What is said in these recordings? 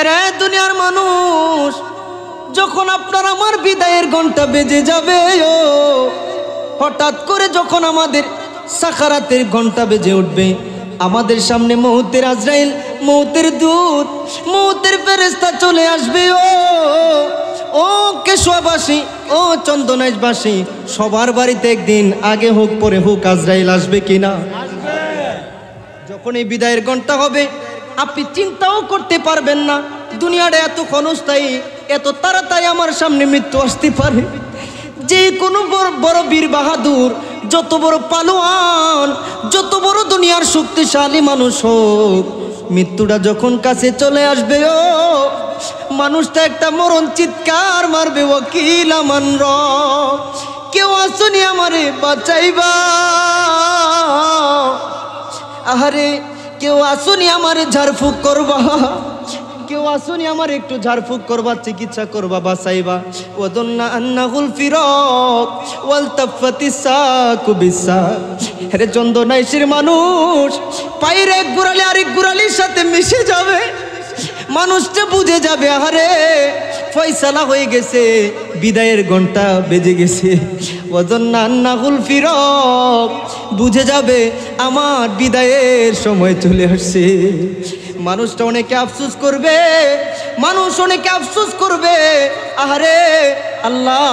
আরে দুনিয়ার মানুষ, যখন আপনার আমার বিদায়ের ঘন্টা বেজে যাবে, হঠাৎ করে যখন আমাদের সাকারাতের ঘন্টা বেজে উঠবে, আমাদের সামনে মউতের আজরাইল, মউতের দূত, মউতের ফেরেশতা চলে আসবে। ও কেশোয়াবাসী, ও চন্দনাইশবাসী, সবার বাড়িতে একদিন আগে হোক পরে হোক আজরাইল আসবে কিনা? যখন এই বিদায়ের ঘন্টা হবে, আপনি চিন্তাও করতে পারবেন না দুনিয়াটা এত ক্ষণস্থায়ী, এত তাড়াতাড়ি আমার সামনে মৃত্যু আসতে পারে। যে কোনো বড় বীর বাহাদুর, যত বড় পালোয়ান, যত বড় দুনিয়ার শক্তিশালী মানুষ হোক, মৃত্যুটা যখন কাছে চলে আসবে, মানুষটা একটা মরণ চিৎকার মারবে, ওয়াকিল আমান রব, কেউ আসুনি আমারে বাঁচাইবা, আহারে কেউ আসুনি আমারে ঝাড়ফুঁক করবা, কেউ আসুনি আমার একটু ঝাড়ফুঁক করবা, চিকিৎসা করবা, বাঁচাইবা। ওয়াদন্না আন্নাহুল ফিরাক ওয়াল তাফাতিস সাকু বিসাক। আরে চন্দনাইশের মানুষ পায়ের এক গোড়ালি আরেক গোড়ালির সাথে মিশে যাবে, মানুষটা বুঝে যাবে আহারে ফয়সালা হয়ে গেছে, বিদায়ের ঘন্টা বেজে গেছে। ওয়াদন্না আন্নাহুল ফিরাক, বুঝে যাবে আমার বিদায়ের সময় চলে আসছে। মানুষটা অনেকে আফসোস করবে, মানুষ অনেকে আফসোস করবে, আহারে আল্লাহ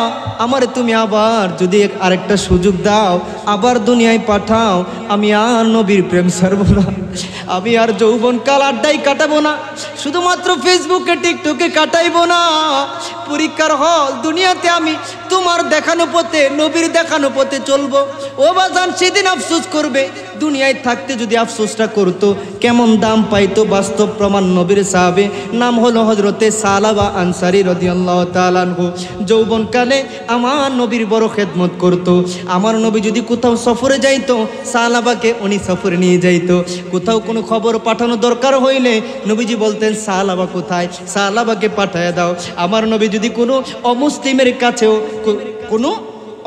আমারে তুমি আবার যদি আরেকটা সুযোগ দাও, আবার দুনিয়ায় পাঠাও, আমি আর নবীর প্রেম ছাড়বো না, আমি আর যৌবনকাল আড্ডাই কাটাবো না, শুধুমাত্র ফেসবুকে টিকটকে কাটাইবো না, পরীক্ষার হল দুনিয়াতে আমি তোমার দেখানো পথে, নবীর দেখানো পথে চলবো। ও বাজান সেদিন আফসোস করবে, দুনিয়ায় থাকতে যদি আফসোসটা করতো কেমন দাম পাইতো। বাস্তব প্রমাণ নবীর সাহাবে, নাম হলো হযরতে সালাবা আনসারী রাদিয়াল্লাহু তাআলা আনহু। যৌবনকালে আমার নবীর বড় খেদমত করতো। আমার নবী যদি কোথাও সফরে যাইতো, সালাবাকে উনি সফরে নিয়ে যাইতো। কোথাও কোনো খবর পাঠানো দরকার হইলে নবীজি বলতেন সালাবা কোথায়, সালাবাকে পাঠায় দাও। আমার নবী যদি কোনো অমুসলিমের কাছেও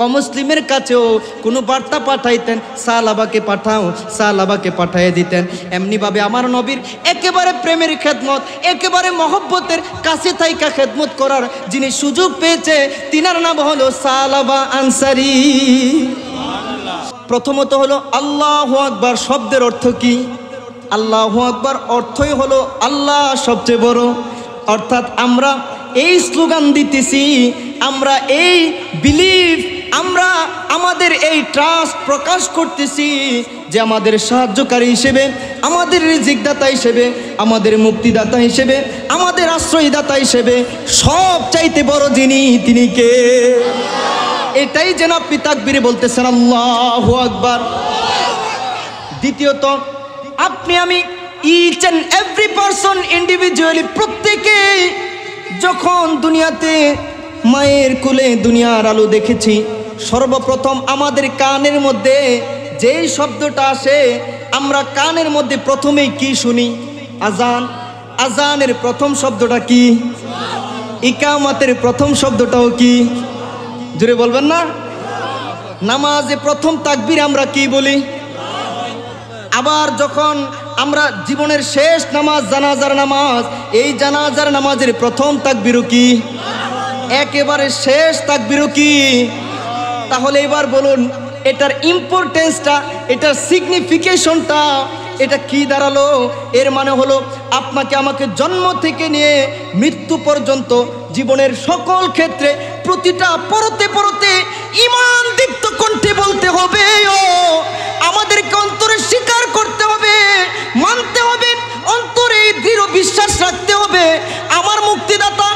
অমুসলিমের কাছেও কোনো বার্তা পাঠাইতেন, সালাবাকে পাঠাও, সালাবাকে পাঠিয়ে দিতেন। এমনিভাবে আমার নবীর একেবারে প্রেমের খেদমত, একেবারে মহব্বতের কাছে থাইকা খেদমত করার যিনি সুযোগ পেয়েছে, তিনার নাম হলো সালাবা আনসারী। প্রথমত হলো আল্লাহু আকবার শব্দের অর্থ কি? আল্লাহু আকবার অর্থই হলো আল্লাহ সবচেয়ে বড়। অর্থাৎ আমরা এই স্লোগান দিতেছি, আমরা এই বিলিভ, আমরা আমাদের এই ট্রাস্ট প্রকাশ করতেছি যে আমাদের সাহায্যকারী হিসেবে, আমাদের রিজিকদাতা হিসেবে, আমাদের মুক্তিদাতা হিসেবে, আমাদের আশ্রয়দাতা হিসেবে সব চাইতে বড় যিনি, তিনি কে? এটাই যেন আপনি তাকবীরে বলতেছেন আল্লাহু আকবার। দ্বিতীয়ত, আপনি আমি each and every person individually, প্রত্যেকে যখন দুনিয়াতে মায়ের কোলে দুনিয়ার আলো দেখেছি, সর্বপ্রথম আমাদের কানের মধ্যে যেই শব্দটা আসে, আমরা কানের মধ্যে প্রথমেই কি শুনি? আজান। আজানের প্রথম শব্দটা কি? ইকামতের প্রথম শব্দটাও কি? জোরে বলবেন না? নামাজে প্রথম তাকবীর আমরা কি বলি? আবার যখন আমরা জীবনের শেষ নামাজ, জানাজার নামাজ, এই জানাজার নামাজের প্রথম তাকবীরও কি? একেবারে শেষ তাকবীরও কি? তাহলে এবার বলুন, এটার ইম্পর্টেন্সটা, এটার সিগনিফিকেশনটা এটা কি দাঁড়ালো? এর মানে হলো আপনাকে আমাকে জন্ম থেকে নিয়ে মৃত্যু পর্যন্ত জীবনের সকল ক্ষেত্রে প্রতিটা পরতে পরতে ঈমান দীপ্ত কণ্ঠে বলতে হবে, আমাদেরকে অন্তরে স্বীকার করতে হবে, মানতে হবে, অন্তরে দৃঢ় বিশ্বাস রাখতে হবে, আমার মুক্তিদাতা,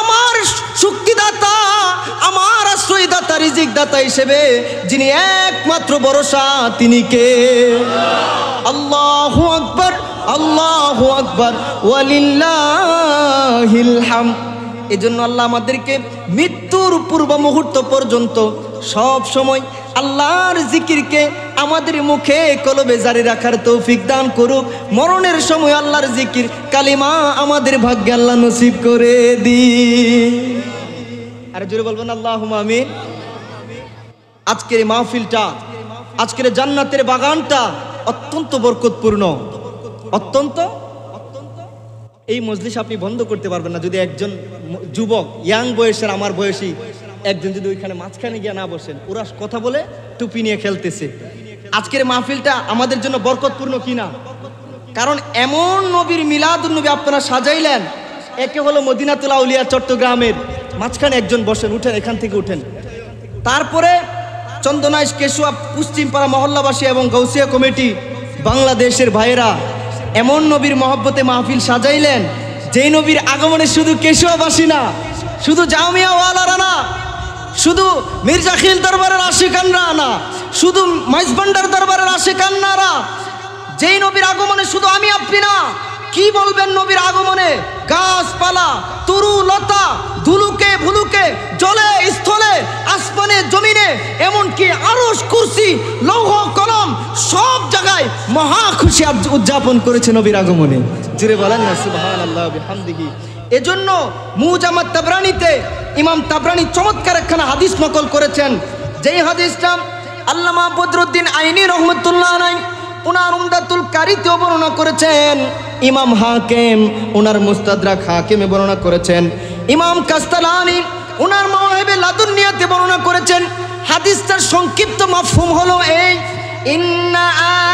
আমার শক্তিদাতা, আমার আশ্রয়দাতা, রিজিকদাতা হিসেবে যিনি একমাত্র ভরসা, তিনি কে? আল্লাহু আকবার, আল্লাহু আকবার, ওয়ালিল্লাহিল হামদ। এজন্য আল্লাহ আমাদেরকে মৃত্যুর পূর্ব মুহূর্ত পর্যন্ত সব সময় আল্লাহর জিকিরকে আমাদের মুখে কলবে জারি রাখার তৌফিক দান করুক। মরণের সময় আল্লাহর জিকির, কালিমা আমাদের ভাগ্যে আল্লাহ নসিব করে দি। আরে জোরে বলবেন আল্লাহুম্মা আমিন। আজকের এই মাহফিলটা, আজকের জান্নাতের বাগানটা অত্যন্ত বরকতপূর্ণ, অত্যন্ত এই মজলিস আপনি বন্ধ করতে পারবেন না যদি একজন যুবক ইয়াং বয়সের আমার বয়সী একজন যদি ওইখানে মাঝখানে গিয়ে না বসেন। ওরা কথা বলে টুপি নিয়ে খেলতেছে। আজকের মাহফিলটা আমাদের জন্য বরকতপূর্ণ কিনা? কারণ এমন নবীর মিলাদুন নবী আপনারা সাজাইলেন। একে হলো মদিনাতুল আউলিয়া চট্টগ্রামের, মাঝখানে একজন বসেন, উঠেন এখান থেকে উঠেন। তারপরে চন্দনাইশ কেশুয়া পশ্চিমপাড়া মহল্লাবাসী এবং গৌসিয়া কমিটি বাংলাদেশের ভাইয়েরা এমন নবীর মহব্বতে মাহফিল সাজাইলেন, যেই নবীর আগমনে শুধু কেশুয়াবাসী না, শুধু জামিয়াওয়ালারা না, শুধু মির্জা খিল দরবারের আশিকানরা না, শুধু মাইজভান্ডার দরবারের আশিকানরা, যেই নবীর আগমনে শুধু আমি আপনি না, কি বলবেন নবীর আগমনে গাছপালা, তরু লতা, ধুলুকে ভুলুকে, জলে স্থলে, আসমানে জমিনে, এমনকি আরশ কুরসি লৌহ কলম সব জায়গায় মহা খুশি উদযাপন করেছে নবীর আগমনে। জুড়ে বলেন না সুবহানাল্লাহ বিহামদিহি। এজন্য মুজাম্মাদ তাবরানীতে ইমাম তাবরানী চমৎকার একখানা হাদিস নকল করেছেন, যেই হাদিসটা আল্লামা বদরুদ্দিন আইনি রহমতুল্লাহ আলাইহি উনার উমদাতুল কারীতেও বর্ণনা করেছেন, ইমাম হাকিম উনার মুস্তাদরাক হাকিমে বর্ণনা করেছেন, ইমাম কাস্তালানি উনার মাওয়াহিবে লাদুন্নিয়াতে বর্ণনা করেছেন। হাদিসটার সংক্ষিপ্ত মাফহুম হলো এই, ইন্না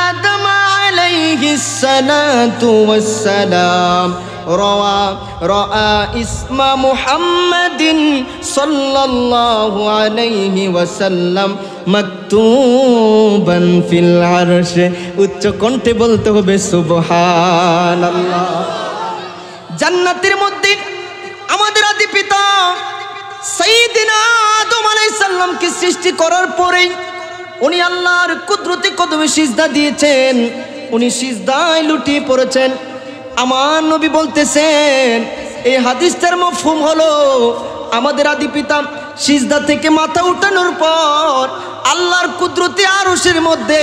আদম আলাইহিস সালাতু ওয়াস সালাম রাআ ইসমা মুহাম্মাদিন সাল্লাল্লাহু আলাইহি ওয়াসাল্লাম মাকতুবান ফিল আরশ। উচ্চ কণ্ঠে বলতে হবে সুবহানাল্লাহ। জান্নাতের মধ্যে আমাদের আদি পিতা সাইয়্যিদিনা আদম আলাইহিস সালামকে সৃষ্টি করার পরেই উনি আল্লাহর কুদরতি কদমে সিজদা দিয়েছেন, উনি সিজদায় লুটিয়ে পড়েছেন। আমার নবী বলতেছেন, এই হাদিসটার মাফহুম হলো আমাদের আদি পিতা সিজদা থেকে মাথা উঠানোর পর আল্লাহর কুদরতি আরশের মধ্যে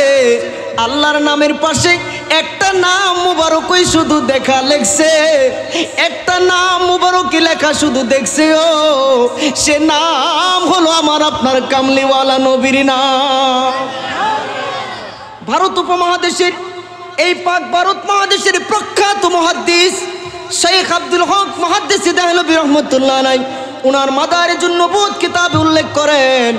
আল্লাহর নামের পাশে একটা নাম মুবারকই শুধু দেখা লেখছে, একটা নাম মুবারকই লেখা শুধু দেখছে, ও সে নাম হলো আমার আপনার কামলিওয়ালা নবীর নাম। ভারত উপমহাদেশের এই পাক ভারত মহাদেশের প্রখ্যাত মুহাদ্দিস শেখ আব্দুল হক মুহাদ্দিস দেহলভী রহমতুল্লাহ আলাইহি উনার মাদারিজুন নবুওয়াত কিতাবে উল্লেখ করেন,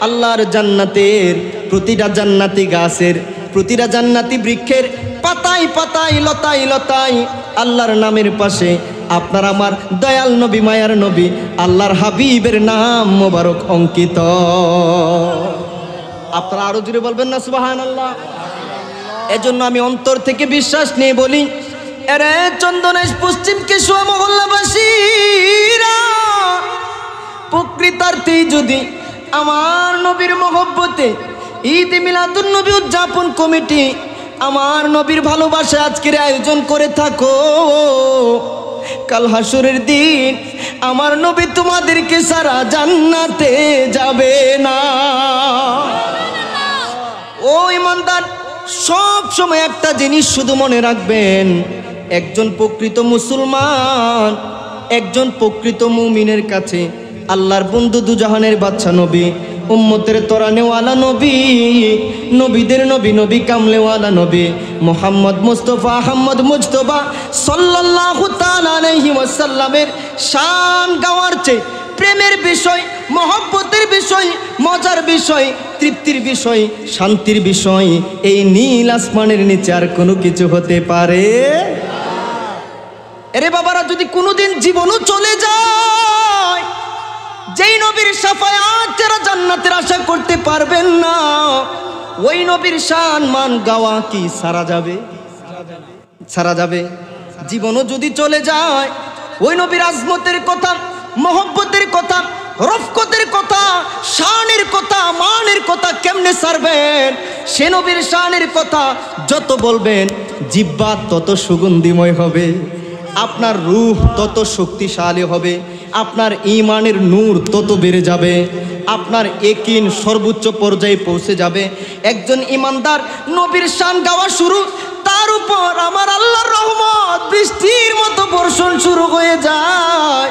আল্লাহর জান্নাতের প্রতিটা জান্নাতি গাছের, প্রতিটা জান্নাতি বৃক্ষের পাতায় পাতায় লতায় লতায় আল্লাহর নামের পাশে আপনার আমার দয়াল নবী মায়ার নবী আল্লাহর হাবিবের নাম মোবারক অঙ্কিত। আপনারা আরো জোরে বলবেন না সুবহানাল্লাহ। এজন্য আমি অন্তর থেকে বিশ্বাস নিয়ে বলি, এরে চন্দনেশ পশ্চিম কেশুয়া মহল্লাবাসীরা, প্রকৃতার্থে যদি আমার নবীর মহব্বতে ঈদ মিলাদুন নবী উদযাপন কমিটি আমার নবীর ভালোবাসা আজকের আয়োজন করে থাকো, কাল হাসরের দিন আমার নবী তোমাদেরকে সারা জান্নাতে যাবে না। ও ইমানদার, সব সময় একটা জিনিস শুধু মনে রাখবেন, একজন প্রকৃত মুসলমান, একজন প্রকৃত মুমিনের কাছে আল্লাহর বন্ধু দুজাহানের বাদশা নবী, উম্মতের তরানেওয়ালা নবী, নবীদের নবী, নবী কামলেওয়ালা নবী মুহাম্মদ মুস্তাফা আহমদ মুজতবা সাল্লাল্লাহু তাআলা আলাইহি ওয়াসাল্লামের শান গাওয়ার চেয়ে প্রেমের বিষয়, মহব্বতের বিষয়, মজার বিষয়, তৃপ্তির বিষয়, শান্তির বিষয় এই নীল আসমানের নিচে আর কোনো কিছু হতে পারে? এরে বাবারা, যদি কোনোদিন জীবনও চলে যায়, যেই নবীর শাফায়াত যারা জান্নাতের আশা করতে পারবেন না, ওই নবীর শান মান গাওয়া কি সারা যাবে? সারা যাবে? জীবনও যদি চলে যায়, ওই নবীর আজমতের কথা, মহব্বতের কথা, রফকতের কথা, শানের কথা, মানের কথা কেমনে সারবেন? সে নবীর শানের কথা যত বলবেন জিহ্বা তত সুগন্ধিময় হবে, আপনার রূহ তত শক্তিশালী হবে, আপনার ঈমানের নূর তত বেড়ে যাবে, আপনার ইয়াকিন সর্বোচ্চ পর্যায়ে পৌঁছে যাবে। একজন ঈমানদার নবীর শান গাওয়া শুরু, তার উপর আমার আল্লাহর রহমত বৃষ্টির মতো বর্ষণ শুরু হয়ে যায়।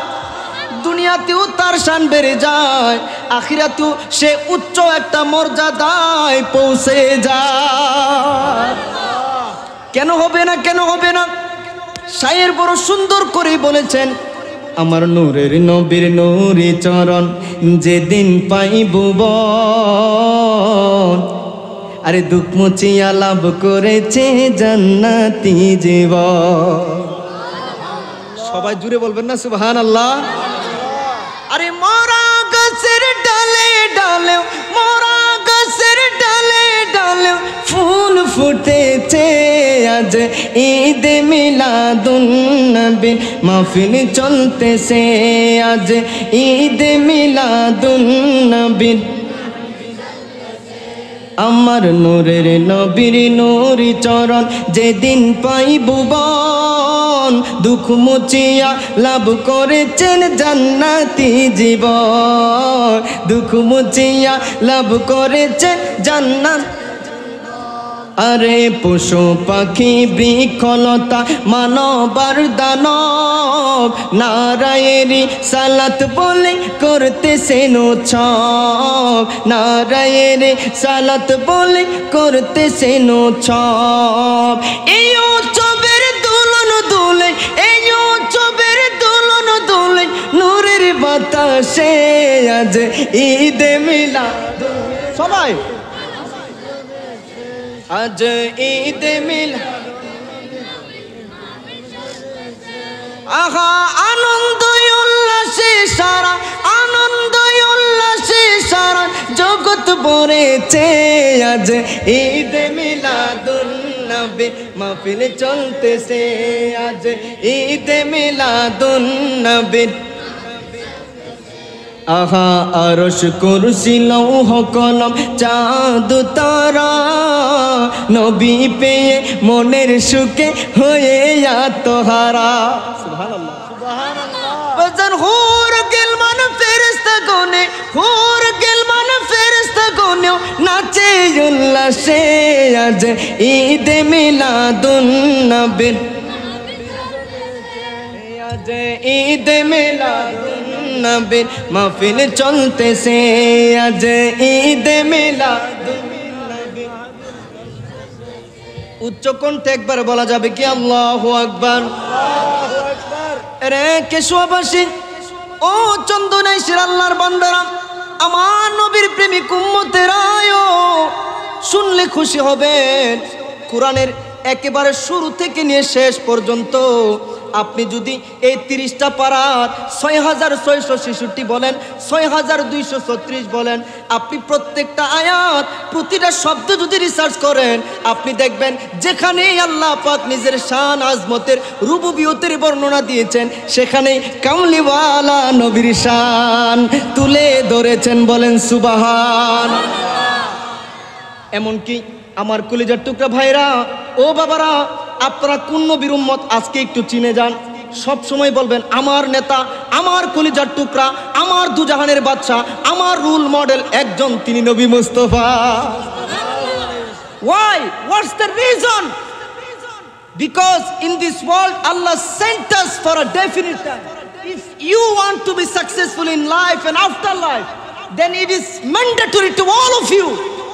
দুনিয়াতেও তার শান বেড়ে যায়, আখিরাতেও সে উচ্চ একটা মর্যাদায় পৌঁছে যায়। কেন হবে না? কেন হবে না? শায়ের বড় সুন্দর করে বলেছেন, আমার নূরের নবীর নূরে চরণ যেদিন পাইব আরে দুঃখ মুছিয়া লাভ করেছে জান্নাতি জীবন। সবাই জুড়ে বলবেন না সুবহানাল্লাহ। আরে মরা গাছের ডালে ডালে, মরা গাছের ডালে ডালে ফুল ফুটেছে, আজ ঈদ মিলাদুন নবী মাহফিল চলতেছে, আজ ঈদ মিলাদুন নবী। আমার নূরের নবীর নূরি চরণ যেদিন পাইব দুঃখ মুছিয়া লাভ করেছেন জান্নাতি জীবন, দুঃখ মুছিয়া লাভ করেছেন জান্নাত। আরে পশু পাখি বৃক্ষলতা মানবার দানব নারায়েরি সালাত বলে করতেছেন উৎসব, নারায়েরি সালাত বলে করতেছেন উৎসব। এই উৎসবের দুলন দুলে, এই উৎসবের দুলন দুলে নূরের বাতাসে আজ ঈদ মিলাদ। সবাই আজ ঈদ মিলাদ, আহা আনন্দ উল্লাসে সারা, আনন্দ উল্লাসে সারা জগৎ ভরেছে, আজ ঈদ মিলাদুন নবী মাহফিল চলতেছে, আজ ঈদ মিলাদুন নবী। আহা আরশ কুরসি লৌহ কলম চাঁদ তারা নবী পেয়ে মনের সুখে হয়ে আত্মহারা। সুবহানাল্লাহ সুবহানাল্লাহ। বজন হুর গিলমান ফেরেশতা গনে, হুর গিলমান ফেরেশতা গনে নাচে উল্লাসে, আজ ঈদ মিলাদুন নবী, আজ ঈদ মিলাদুন নবীর মাহফিল চলতেছে, আজ ঈদ মিলাদুন নবী। উচ্চ কণ্ঠে একবার বলা যাবে কি আল্লাহু আকবার, আল্লাহু আকবার। রে কেশোয়াবাসী ও চন্দনাইশের আল্লাহর বান্দারা, আমার নবীর প্রেমিক উম্মতেরাও শুনলে খুশি হবেন। কোরআনের একেবারে শুরু থেকে নিয়ে শেষ পর্যন্ত আপনি যদি এই 30টা পারার 6666 বলেন, 6236 বলেন, আপনি প্রত্যেকটা আয়াত প্রতিটা শব্দ যদি রিসার্চ করেন, আপনি দেখবেন যেখানেই আল্লাহ পাক নিজের শান আজমতের রুবুবিয়তের বর্ণনা দিয়েছেন, সেখানেই কামলিওয়ালা নবীর শান তুলে ধরেছেন। বলেন সুবহান। এমনকি আমার কলিজার টুকরা ভাইরা ও বাবারা, আপনারা কোন নবীর উম্মত আজকে একটু চিনে যান। সব সময় বলবেন আমার নেতা, আমার কলিজার টুকরা, আমার দুজাহানের বাদশা, আমার রোল মডেল একজন, তিনি নবী Mustafa. Why? What's the reason? Because in this world Allah sent us for a definite time. If you want to be successful in life and afterlife, then it is mandatory to all of you.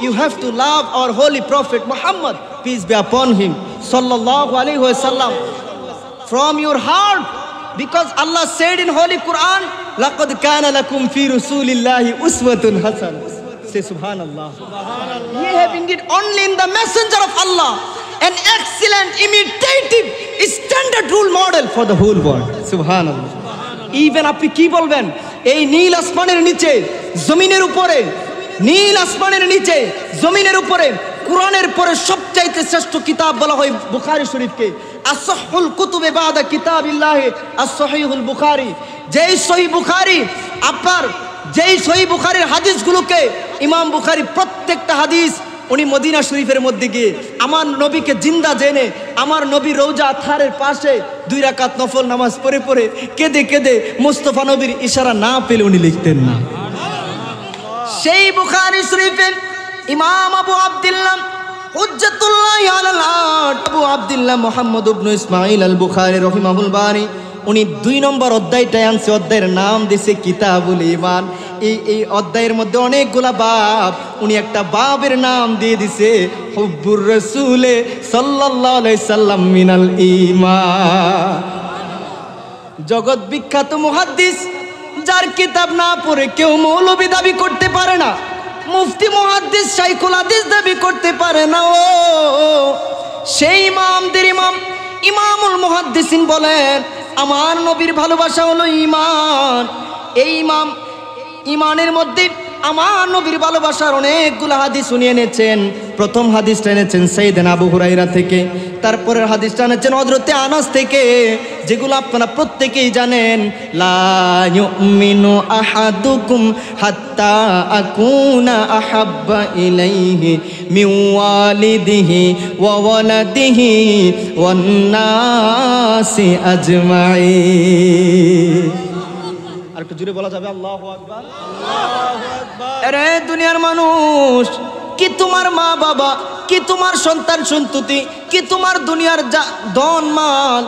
You have to love our holy prophet Muhammad, peace be upon him, sallallahu alaihi wasallam, from your heart, because Allah said in holy Quran, laqad kana lakum fi rasulillahi uswatun hasanah. Say subhanallah. Subhanallah. Ye have indeed only in the messenger of Allah an excellent imitative standard role model for the whole world. Subhanallah. Even আপনি কি বলবেন, এই নীল আসমানের নিচে জমিনের উপরে, নীল আসমানের নিচে জমিনের উপরে কোরআনের পরে সবচাইতে শ্রেষ্ঠ কিতাব বলা হয় বুখারী শরীফকে। আসহুল কুতুবে বাদা কিতাবিল্লাহ as-সহিহুল বুখারী। যেই সহিহ বুখারী, আপনার যেই সহিহ বুখারীর হাদিসগুলোকে ইমাম বুখারী প্রত্যেকটা হাদিস উনি মদিনা শরীফের মধ্যে গিয়ে আমার নবীকে জিন্দা জেনে, আমার নবী রওজা থারের পাশে 2 রাকাত নফল নামাজ পড়ে পড়ে কেঁদে কেঁদে মুস্তাফা নবীর ইশারা না পেলে উনি লিখতেন না। সেই বুখারী শরীফে ইমাম আবু আব্দুল্লাহ হুজ্জাতুল্লাহ আলাল আরশ আবু আব্দুল্লাহ মুহাম্মদ ইবনে ইসমাঈল আল বুখারী রাহিমাহুল বারী, উনি 2 নম্বর অধ্যায়টায় আনছে, অধ্যায়ের নাম দিয়েছে কিতাবুল ঈমান। এই অধ্যায়ের মধ্যে অনেকগুলা বাব, উনি একটা বাবের নাম দিয়ে দিছে হুব্বুর রাসূলে সাল্লাল্লাহু আলাইহি সাল্লাম মিনাল ঈমান। জগৎ বিখ্যাত মুহাদ্দিস, যার কিতাব না পড়ে কেউ মৌলবী দাবি করতে পারে না, মুফতি মুহাদ্দিস শাইখুল হাদিস দাবি করতে পারে না। ও সেই ইমামদের ইমাম ইমামুল মুহাদ্দিসিন বলেন, আমার নবীর ভালোবাসা হলো ঈমান। এই ঈমানের মধ্যে আমার নবীর ভালোবাসার অনেকগুলো হাদিস উনি এনেছেন। প্রথম হাদিসটা এনেছেন সাইয়েদনা আবু হুরায়রা থেকে, তারপরের হাদিসটা এনেছেন হযরতে আনাস থেকে, যেগুলো আপনারা প্রত্যেকেই জানেন। লা ইউমিনু আহাদুকুম হাত্তা আকুনা আহাব্বা ইলাইহি মিন ওয়ালিদিহি ওয়া ওয়ালাদিহি ওয়ান নাসি আজমাইন। আর একটু জোরে বলা যাবে আল্লাহু আকবার, আল্লাহু আকবার। আরে দুনিয়ার মানুষ, কি তোমার মা বাবা, কি তোমার সন্তান সন্ততি, কি তোমার দুনিয়ার ধন মাল,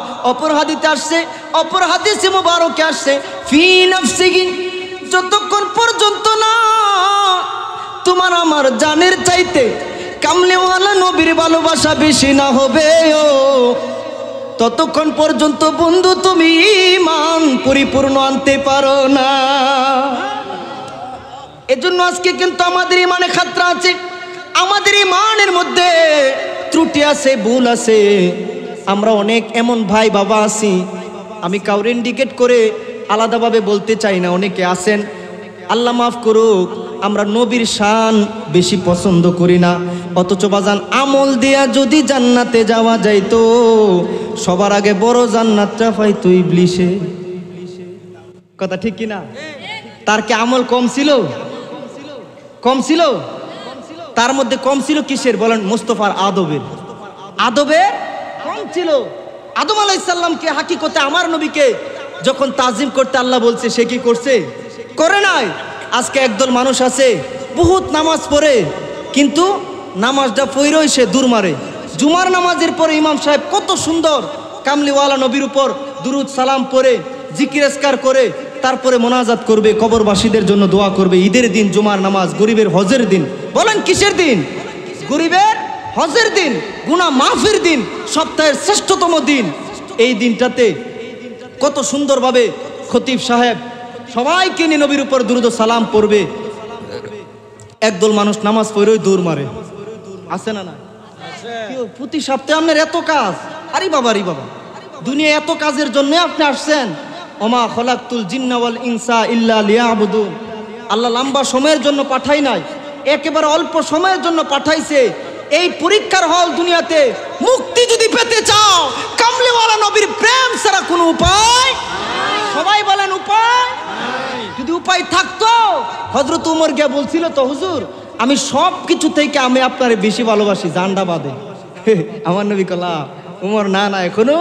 অপর হাদিসে মুবারকে আসছে ফি নাফসিহি, যতক্ষণ পর্যন্ত না তোমার আমার জানের চাইতে কামলিওয়ালা নবীর ভালোবাসা বেশি না হবে, ততক্ষণ পর্যন্ত বন্ধু তুমি ঈমান পরিপূর্ণ আনতে পারো না। এজন্য আজকে কিন্তু আমাদের ঈমানে খাতরা আছে, আমাদের ঈমানের মধ্যে ত্রুটি আছে, ভুল আছে। আমরা অনেক এমন ভাই বাবা আছি, আমি কাউরে ইন্ডিকেট করে আলাদাভাবে বলতে চাই না, অনেকে আছেন, আল্লাহ মাফ করুক, আমরা নবীর শান বেশি পছন্দ করি না। অথচ বাজান আমল দিয়া যদি জান্নাতে যাওয়া যাইতো, সবার আগে বড় জান্নাতটা পাইতো ইবলিসে। কথা ঠিক কি না? তার কি আমল কম ছিল? কম ছিল? তার মধ্যে কম ছিল কিসের বলেন? মুস্তাফার আদবে কম ছিল। আদম আলাইহিস সালামকে হাকিকতে আমার নবীকে যখন তাজিম করতে আল্লাহ বলছে, সে কি করছে? করে নাই। আজকে একদল মানুষ আছে বহুত নামাজ পড়ে, কিন্তু নামাজটা পড়েই সে দূর মারে। জুমার নামাজের পরে ইমাম সাহেব কত সুন্দর কামলিওয়ালা নবীর উপর দুরুদ সালাম পড়ে জিকির আজকার করে, তারপরে মোনাজাত করবে, কবরবাসীদের জন্য দোয়া করবে। ঈদের দিন জুমার নামাজ, গরিবের হজের দিন। বলেন কিসের দিন? গরিবের হজের দিন, গুনাহ মাফের দিন, সপ্তাহের শ্রেষ্ঠতম দিন। এই দিনটাতে কত সুন্দরভাবে খতিব সাহেব সবাইকে নিয়ে নবীর উপর দুরুদ সালাম পড়বে। একদল মানুষ নামাজ পড়েই দৌড় মারে, আছে না? না, প্রতি সপ্তাহে আপনার এত কাজ। আরে বাবা, দুনিয়া এত কাজের জন্য আপনি আসছেন। ওমা খলাকতুল জিন্না ওয়াল ইনসা ইল্লা লিয়াবুদুন। আল্লাহ লম্বা সময়ের জন্য পাঠাই নাই, একেবারে অল্প সময়ের জন্য পাঠাইছে। এই পরীক্ষার হল দুনিয়াতে। মুক্তি যদি পেতে চাও, কামলিওয়ালা নবীর প্রেম ছাড়া কোনো উপায়। সবাই বলেন উপায়। যদি উপায় থাকতো, হযরত উমর গিয়ে বলছিল তো, হুজুর আমি সব কিছু থেকে আমি আপনারে বেশি ভালোবাসি, জানডা বাদে। আমার নবী কলা, উমর না এখনো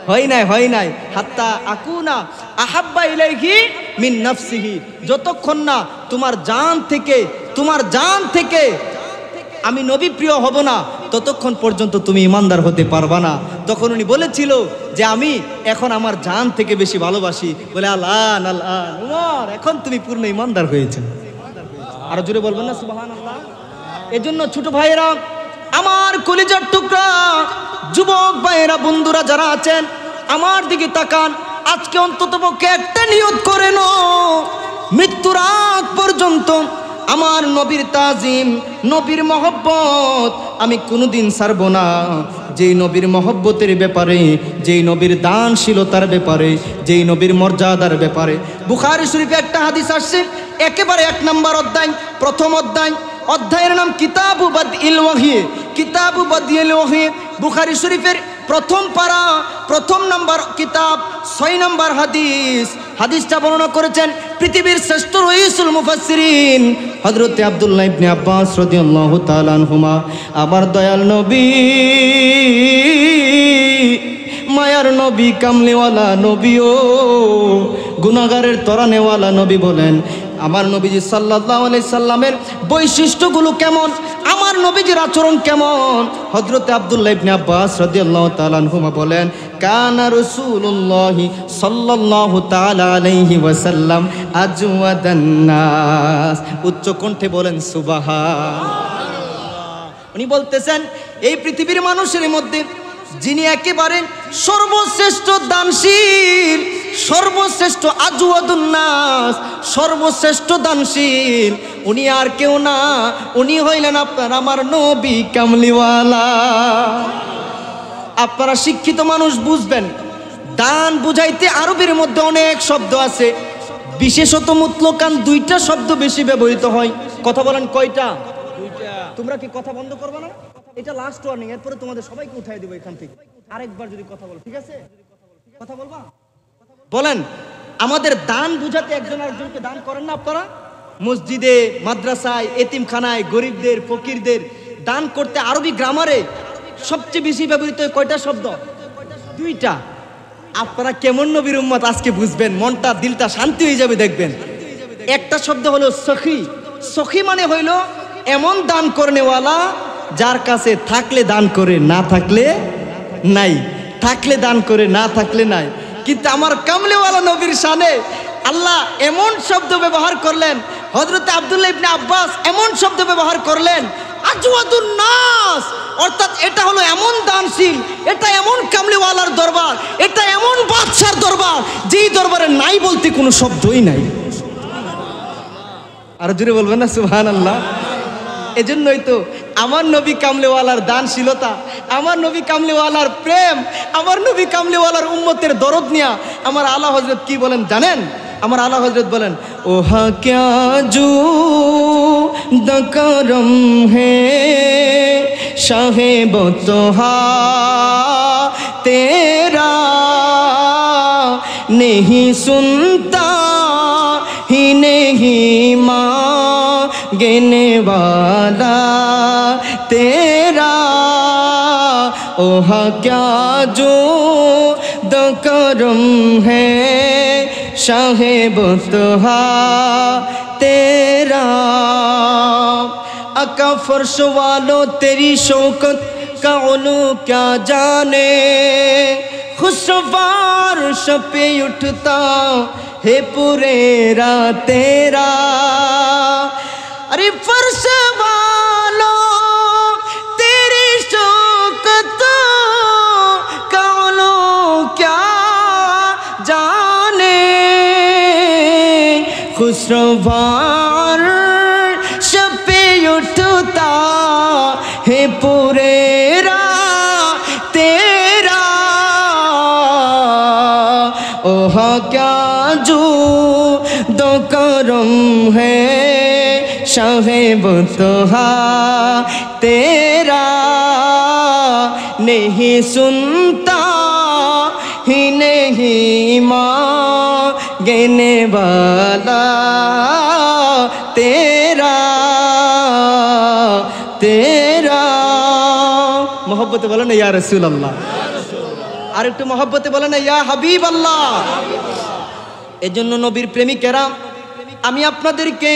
হয় নাই হাত্তা আকুনা আহাব্বা ইলাইহি মিন নাফসিহি, যতক্ষণ না তোমার জান থেকে আমি নবী প্রিয় হব না, ততক্ষণ পর্যন্ত তুমি ইমানদার হতে পারবা না। তখন উনি বলেছিল যে আমি এখন আমার জান থেকে বেশি ভালোবাসি। বলে আল্লাহ উমর, এখন তুমি পূর্ণ ইমানদার হয়েছে। আরো জোরে বলবেন না সুবহানাল্লাহ। এজন্য ছোট ভাইয়েরা, আমার কলিজার টুকরা যুবক ভাইয়েরা, বন্ধুরা যারা আছেন, আমার দিকে তাকান। আজকে অন্তত পক্ষে একটা নিয়ত করে নাও, মৃত্যুর আগ পর্যন্ত আমার নবীর তাজিম, নবীর মহব্বত আমি কোনোদিন ছাড়ব না। যেই নবীর মহব্বতের ব্যাপারে, যেই নবীর দানশীলতার ব্যাপারে, যেই নবীর মর্যাদার ব্যাপারে বুখারী শরীফে একটা হাদিস আসছে, একেবারে 1 নম্বর অধ্যায়, প্রথম অধ্যায়ের নাম কিতাবু বাদইল ওয়াহি। কিতাবু বাদইল ওয়াহি বুখারী শরীফের প্রথম পারা, প্রথম নম্বর কিতাব, 6 নম্বর হাদিসটা বর্ণনা করেছেন পৃথিবীর শ্রেষ্ঠ রাইসুল মুফাসসিরিন হযরত আব্দুল্লাহ ইবনে আব্বাস রাদিয়াল্লাহু তাআলা আনহুমা। আমার দয়াল নবী, মায়ার নবী, কামলিওয়ালা নবী ও গুনাহগারের তরানেওয়ালা নবী বলেন, আমার নবীজি সাল্লাল্লাহু আলাইহি সাল্লামের বৈশিষ্ট্যগুলো কেমন, আমার নবীজির আচরণ কেমন। হযরতে আব্দুল্লাহ ইবনে আব্বাস রাদিয়াল্লাহু তাআলা আনহুমা বলেন, কানা রাসূলুল্লাহ সাল্লাল্লাহু তাআলা আলাইহি ওয়াসাল্লাম আজওয়াদান নাস। উচ্চ কণ্ঠে বলেন সুবহানাল্লাহ। উনি বলতেছেন এই পৃথিবীর মানুষের মধ্যে যিনি একেবারে সর্বশ্রেষ্ঠ দানশীল, সর্বশ্রেষ্ঠ আজওয়াদুন নাস, সর্বশ্রেষ্ঠ দানশীল, উনি আর কেউ না, উনি হইলেন আপনার আমার নবী কামলিওয়ালা। আপনারা শিক্ষিত মানুষ বুঝবেন, দান বুঝাইতে আরবির মধ্যে অনেক শব্দ আছে, বিশেষত মুতলাকান দুইটা শব্দ বেশি ব্যবহৃত হয়। কথা বলেন কয়টা? তোমরা কি কথা বন্ধ করবে না? এটা লাস্ট ওয়ার্নিং, এরপরে তোমাদের সবাইকে উঠাই দেবো এখান থেকে। আরেকবার যদি কথা বলো, ঠিক আছে? কথা বলবা? বলেন, আমাদের দান বুঝাতে একজন আরেকজনকে দান করেন না আপনারা? মসজিদে, মাদ্রাসায়, এতিমখানায়, গরিবদের, ফকিরদের দান করতে আরবি গ্রামারে সবচেয়ে বেশি ব্যবহৃত হয় কয়টা শব্দ? দুইটা। আপনারা কেমন নবীর উম্মত আজকে বুঝবেন, মনটা দিলটা শান্তি হয়ে যাবে দেখবেন। একটা শব্দ হলো সখী। সখী মানে হইল এমন দান করনেওয়ালা যার কাছে থাকলে দান করে, না থাকলে নাই, থাকলে দান করে, না থাকলে নাই। কিন্তু আমার কামলিওয়ালা নবীর শানে আল্লাহ এমন শব্দ ব্যবহার করলেন, হযরতে আব্দুল্লাহ ইবনে আব্বাস এমন শব্দ ব্যবহার করলেন, আজওয়াদুন নাস, অর্থাৎ এটা হলো এমন দানশীল, এটা এমন কামলিওয়ালার দরবার, এটা এমন বাদশার দরবার যেই দরবারে নাই বলতে কোনো শব্দই নাই। আর জোরে বলবেন না সুবহানাল্লাহ? এজন্যই তো আমার নবী কামলিওয়ালার দানশীলতা, আমার নবী কামলিওয়ালার প্রেম, আমার নবী কামলিওয়ালার উম্মতের দরদ নিয়া আমার আলা হযরত কি বলেন জানেন? আমার আলা হযরত বলেন, ওহা ক্যা জু দকরম হে শাহে বতহা তেরা नहीं सुनता ही नहीं मांगने वाला तेरा ओह क्या जो दकरम है शाहे बतहा तेरा अका फर्श वालों तेरी शौकत का उलू क्या जाने, खुशवार शपे उठता है पुरेरा तेरा। अरे फर्श वालों तेरी शौकत का उलू क्या जाने, खुशवार शपे उठता है पुरेरा तेरा। ओह क्या जो दो करम है शाहे बतहा तेरा, नहीं सुनता ही नहीं मांगने वाला तेरा तेरा। मोहब्बत बोलो ना या रसूल अल्लाह, আর একটু মহব্বতে বলে না ইয়া হাবিব আল্লাহ। এজন্য নবীর প্রেমিকেরা আমি আপনাদেরকে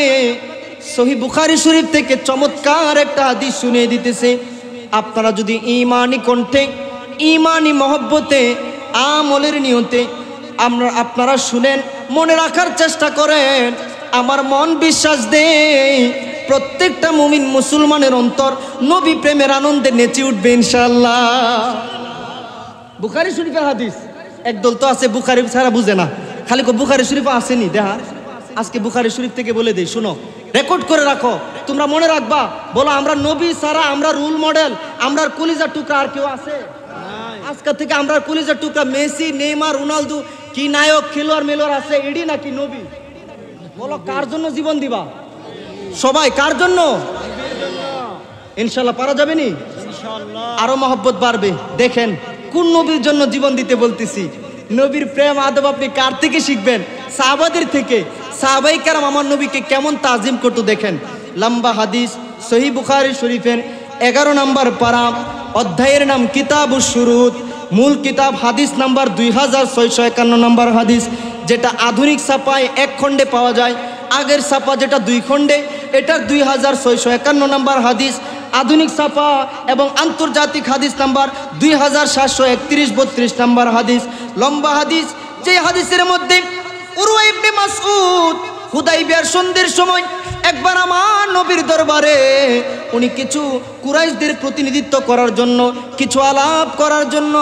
সহিহ বুখারী শরীফ থেকে চমৎকার একটা হাদিস শুনিয়ে দিতেছি। আপনারা যদি ঈমানি কণ্ঠে, ঈমানি মহব্বতে, আমলের নিয়তে আপনারা শুনেন, মনে রাখার চেষ্টা করেন, আমার মন বিশ্বাস দেয় প্রত্যেকটা মুমিন মুসলমানের অন্তর নবী প্রেমের আনন্দে নেচে উঠবে ইনশাআল্লাহ। বুখারী শরীফের হাদিস, একদল তো আছে বুখারী ছাড়া বুঝে না, খালি বুখারী শরীফ আসেনি দেখা। আজকে বুখারী শরীফ থেকে বলে দেই, শুনো, রেকর্ড করে রাখো, তোমরা মনে রাখবা। বলো আমরা নবী ছাড়া, আমরা রুল মডেল, আমরা কলিজার টুকরা আর কেউ আছে? আজকে থেকে আমরা কলিজার টুকরা মেসি, নেইমার, রোনালদো কি নায়ক, খেলোয়াড় মেলোয়াড় আছে, এডি নাকি নবী? বলো কার জন্য জীবন দিবা? সবাই কার জন্য? ইনশাআল্লাহ পারা যাবে নি? আরো মহব্বত বাড়বে। দেখেন কোন নবীর জন্য জীবন দিতে বলতেছি। নবীর প্রেম আদব আপনি কার থেকে শিখবেন? সাহাবাদের থেকে। সাহাবায়ে কেরাম আমার নবীকে কেমন তাজিম করতো দেখেন। লম্বা হাদিস, সহিহ বুখারী শরীফের 11 নম্বর পারা, অধ্যায়ের নাম কিতাবুশ শুরুত, মূল কিতাব, হাদিস নাম্বার 2651 নম্বর হাদিস, যেটা আধুনিক ছাপায় এক খণ্ডে পাওয়া যায়। আগের ছাপা যেটা 2 খণ্ডে, এটা 2651 নম্বর হাদিস। আধুনিক ছাপা এবং আন্তর্জাতিক হাদিস নাম্বার 2731-32 নম্বর হাদিস, লম্বা হাদিস। যে হাদিসের মধ্যে উরওয়া ইবনে মাসউদ হুদাইবিয়ার সন্ধির সময় একবার আমার নবীর দরবারে উনি কিছু কুরাইশদের প্রতিনিধিত্ব করার জন্য, কিছু আলাপ করার জন্য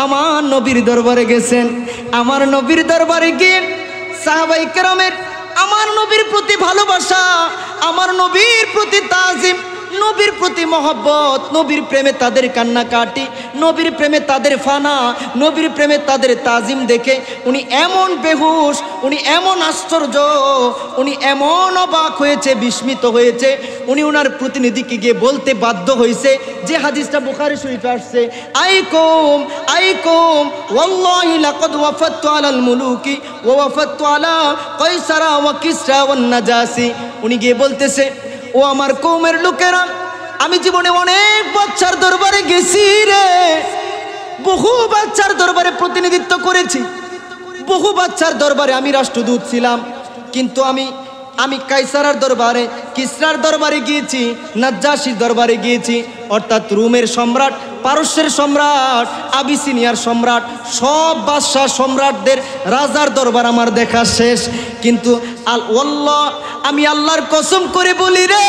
আমার নবীর দরবারে গেছেন। আমার নবীর দরবারে গিয়ে সাহাবায়ে কেরামের আমার নবীর প্রতি ভালোবাসা, আমার নবীর প্রতি তাজিম, নবীর প্রতি মহব্বত, নবীর প্রেমে তাদের কান্নাকাটি, নবীর প্রেমে তাদের ফানা, নবীর প্রেমে তাদের তাজিম দেখে উনি এমন বেহুশ, উনি এমন আশ্চর্য, উনি এমন অবাক হয়েছে, বিস্মিত হয়েছে। উনি ওনার প্রতিনিধিকে গিয়ে বলতে বাধ্য হয়েছে যে হাদিসটা বুখারী শরীফে আসছে, আইকুম আইকুম ওয়াল্লাহি লাকাদ ওয়াফাততু আলাল মুলুকি ওয়া ওয়াফাততু আলা কায়সারা ওয়া কিসরা ওয়ান নাজাসি। উনি গিয়ে বলতেছে, ও আমার কওমের লোকেরা, আমি জীবনে অনেক বাচ্চার দরবারে গেছি রে, বহু বাচ্চার দরবারে প্রতিনিধিত্ব করেছি, বহু বাচ্চার দরবারে আমি রাষ্ট্রদূত ছিলাম, কিন্তু আমি কায়সারার দরবারে, কিসরার দরবারে গিয়েছি, নাজ্জাশির দরবারে গিয়েছি, অর্থাৎ রোমের সম্রাট, পারস্যের সম্রাট, আবিসিনিয়ার সম্রাট, সব বাদশাহ সম্রাটদের রাজার দরবার আমার দেখা শেষ। কিন্তু আল্লাহ, আমি আল্লাহর কসম করে বলি রে,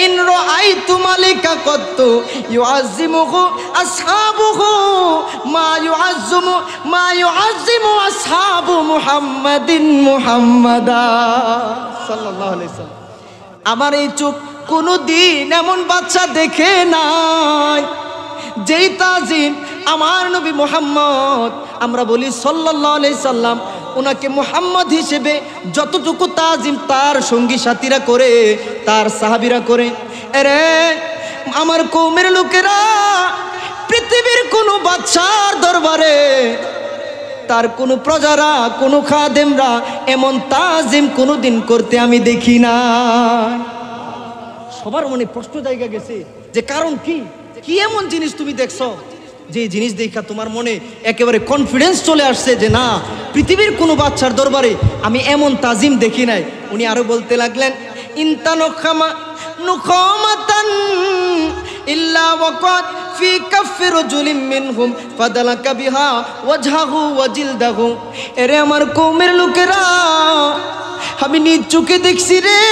ইন রাআইতু মালিকা কত্তু ইউআযিমুহু আসহাবুহু মা ইউআযিমু আসহাবু মুহাম্মাদিন মুহাম্মাদা সাল্লাল্লাহু আলাইহি ওয়াসাল্লাম। আমার এই চোখ কোনোদিন এমন বাচ্চা দেখে নাই যেই তাজিম আমার নবী মুহাম্মদ, আমরা বলি সাল্লাল্লাহু আলাইহি সাল্লাম, ওনাকে মুহাম্মদ হিসেবে যতটুকু তাজিম তার সঙ্গী সাথীরা করে, তার সাহাবীরা করে। আরে আমার কওমের লোকেরা, পৃথিবীর কোনো বাদশার দরবারে তার কোনো প্রজারা, কোনো খাদেমরা এমন তাজিম কোনোদিন করতে আমি দেখি না। সবার মনে প্রশ্ন জায়গা গেছে যে কারণ কি, কি এমন জিনিস তুমি দেখছো যে জিনিস দেখা তোমার মনে একেবারে কনফিডেন্স চলে আসছে যে না, পৃথিবীর কোনো বাচ্চার দরবারে আমি এমন তাজিম দেখি নাই। উনি আরো বলতে লাগলেন, ইনতানুখামা নুখামাতান ইল্লা ওয়াকাত ফি কাফি রাজুলিন মিনহুম ফাদালাকা বিহা ওয়াজহাহু ওয়া জিলদাহু। এরে আমার কওমের লোকেরা, আমি নিজ চোখে দেখছি রে,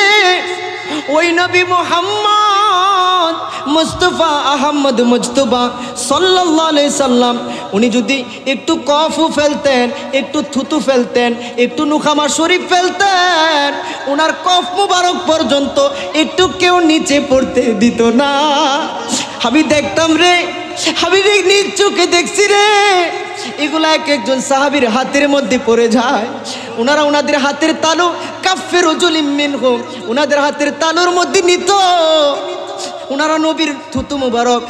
ওই নবী মুহাম্মদ মুস্তাফা আহমদ মুজতবা সাল্লাল্লাহু আলাইহি সাল্লাম, উনি যদি একটু কফু ফেলতেন, একটু থুতু ফেলতেন, একটু নুখামা শরীফ ফেলতেন, ওনার কফ মুবারক পর্যন্ত একটু কেউ নিচে পড়তে দিত না। আমি দেখতাম রে, আমি নিজ চোখে দেখছি রে, এগুলা এক একজন সাহাবীর হাতের মধ্যে পড়ে যায়। ওনারা ওনাদের হাতের তালু কাফে রাজুলিন মিনহুম, ওনাদের হাতের তালুর মধ্যে নিত। ওনারা নবীর থুতু মুবারক,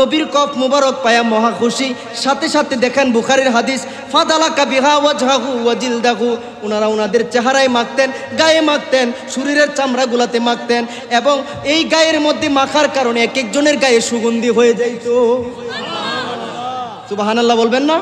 নবীর কফ মুবারক পায়া মহা খুশি। সাথে সাথে দেখেন বুখারীর হাদিস, ফাদালাকা বিহা ওয়াজহাহু ওয়া জিলদাহু, ওনারা ওনাদের চেহারায় মাখতেন, গায়ে মাখতেন, শরীরের চামড়াগুলাতে মাখতেন, এবং এই গায়ের মধ্যে মাখার কারণে এক একজনের গায়ে সুগন্ধি হয়ে যাইত। সুবহানাল্লাহ বলবেন না?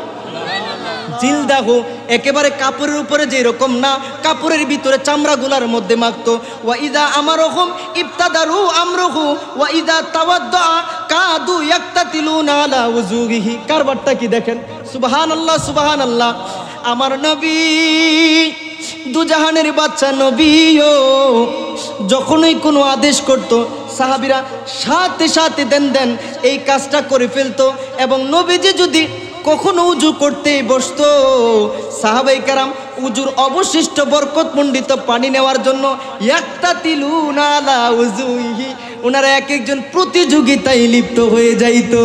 জিলদাহু, একেবারে কাপড়ের উপরে যে রকম না, কাপড়ের ভিতরে চামড়াগুলার মধ্যে মাখতো। ওয়া ইদা আমারহুম ইবতাদারু আমরুহু ওয়া ইদা তাওয়াদ্দা কাদু ইয়াক্তাতিলুনা আলা ওযুহিহি। কারবারটা কি দেখেন, সুবহানাল্লাহ সুবহানাল্লাহ। আমার নবী, দুজাহানের বাদশা নবীও যখনই কোনো আদেশ করত, সাহাবীরা সাথে সাথে দেন এই কাজটা করে ফেলতো। এবং নবীজি যদি কখনো উজু করতে বসতো, সাহাবায়ে কেরাম উজুর অবশিষ্ট বরকতমণ্ডিত পানি নেওয়ার জন্য ইয়াক্তাতিলুনা আলা উযুহি, ওনারা এক একজন প্রতিযোগিতায় লিপ্ত হয়ে যাইতো।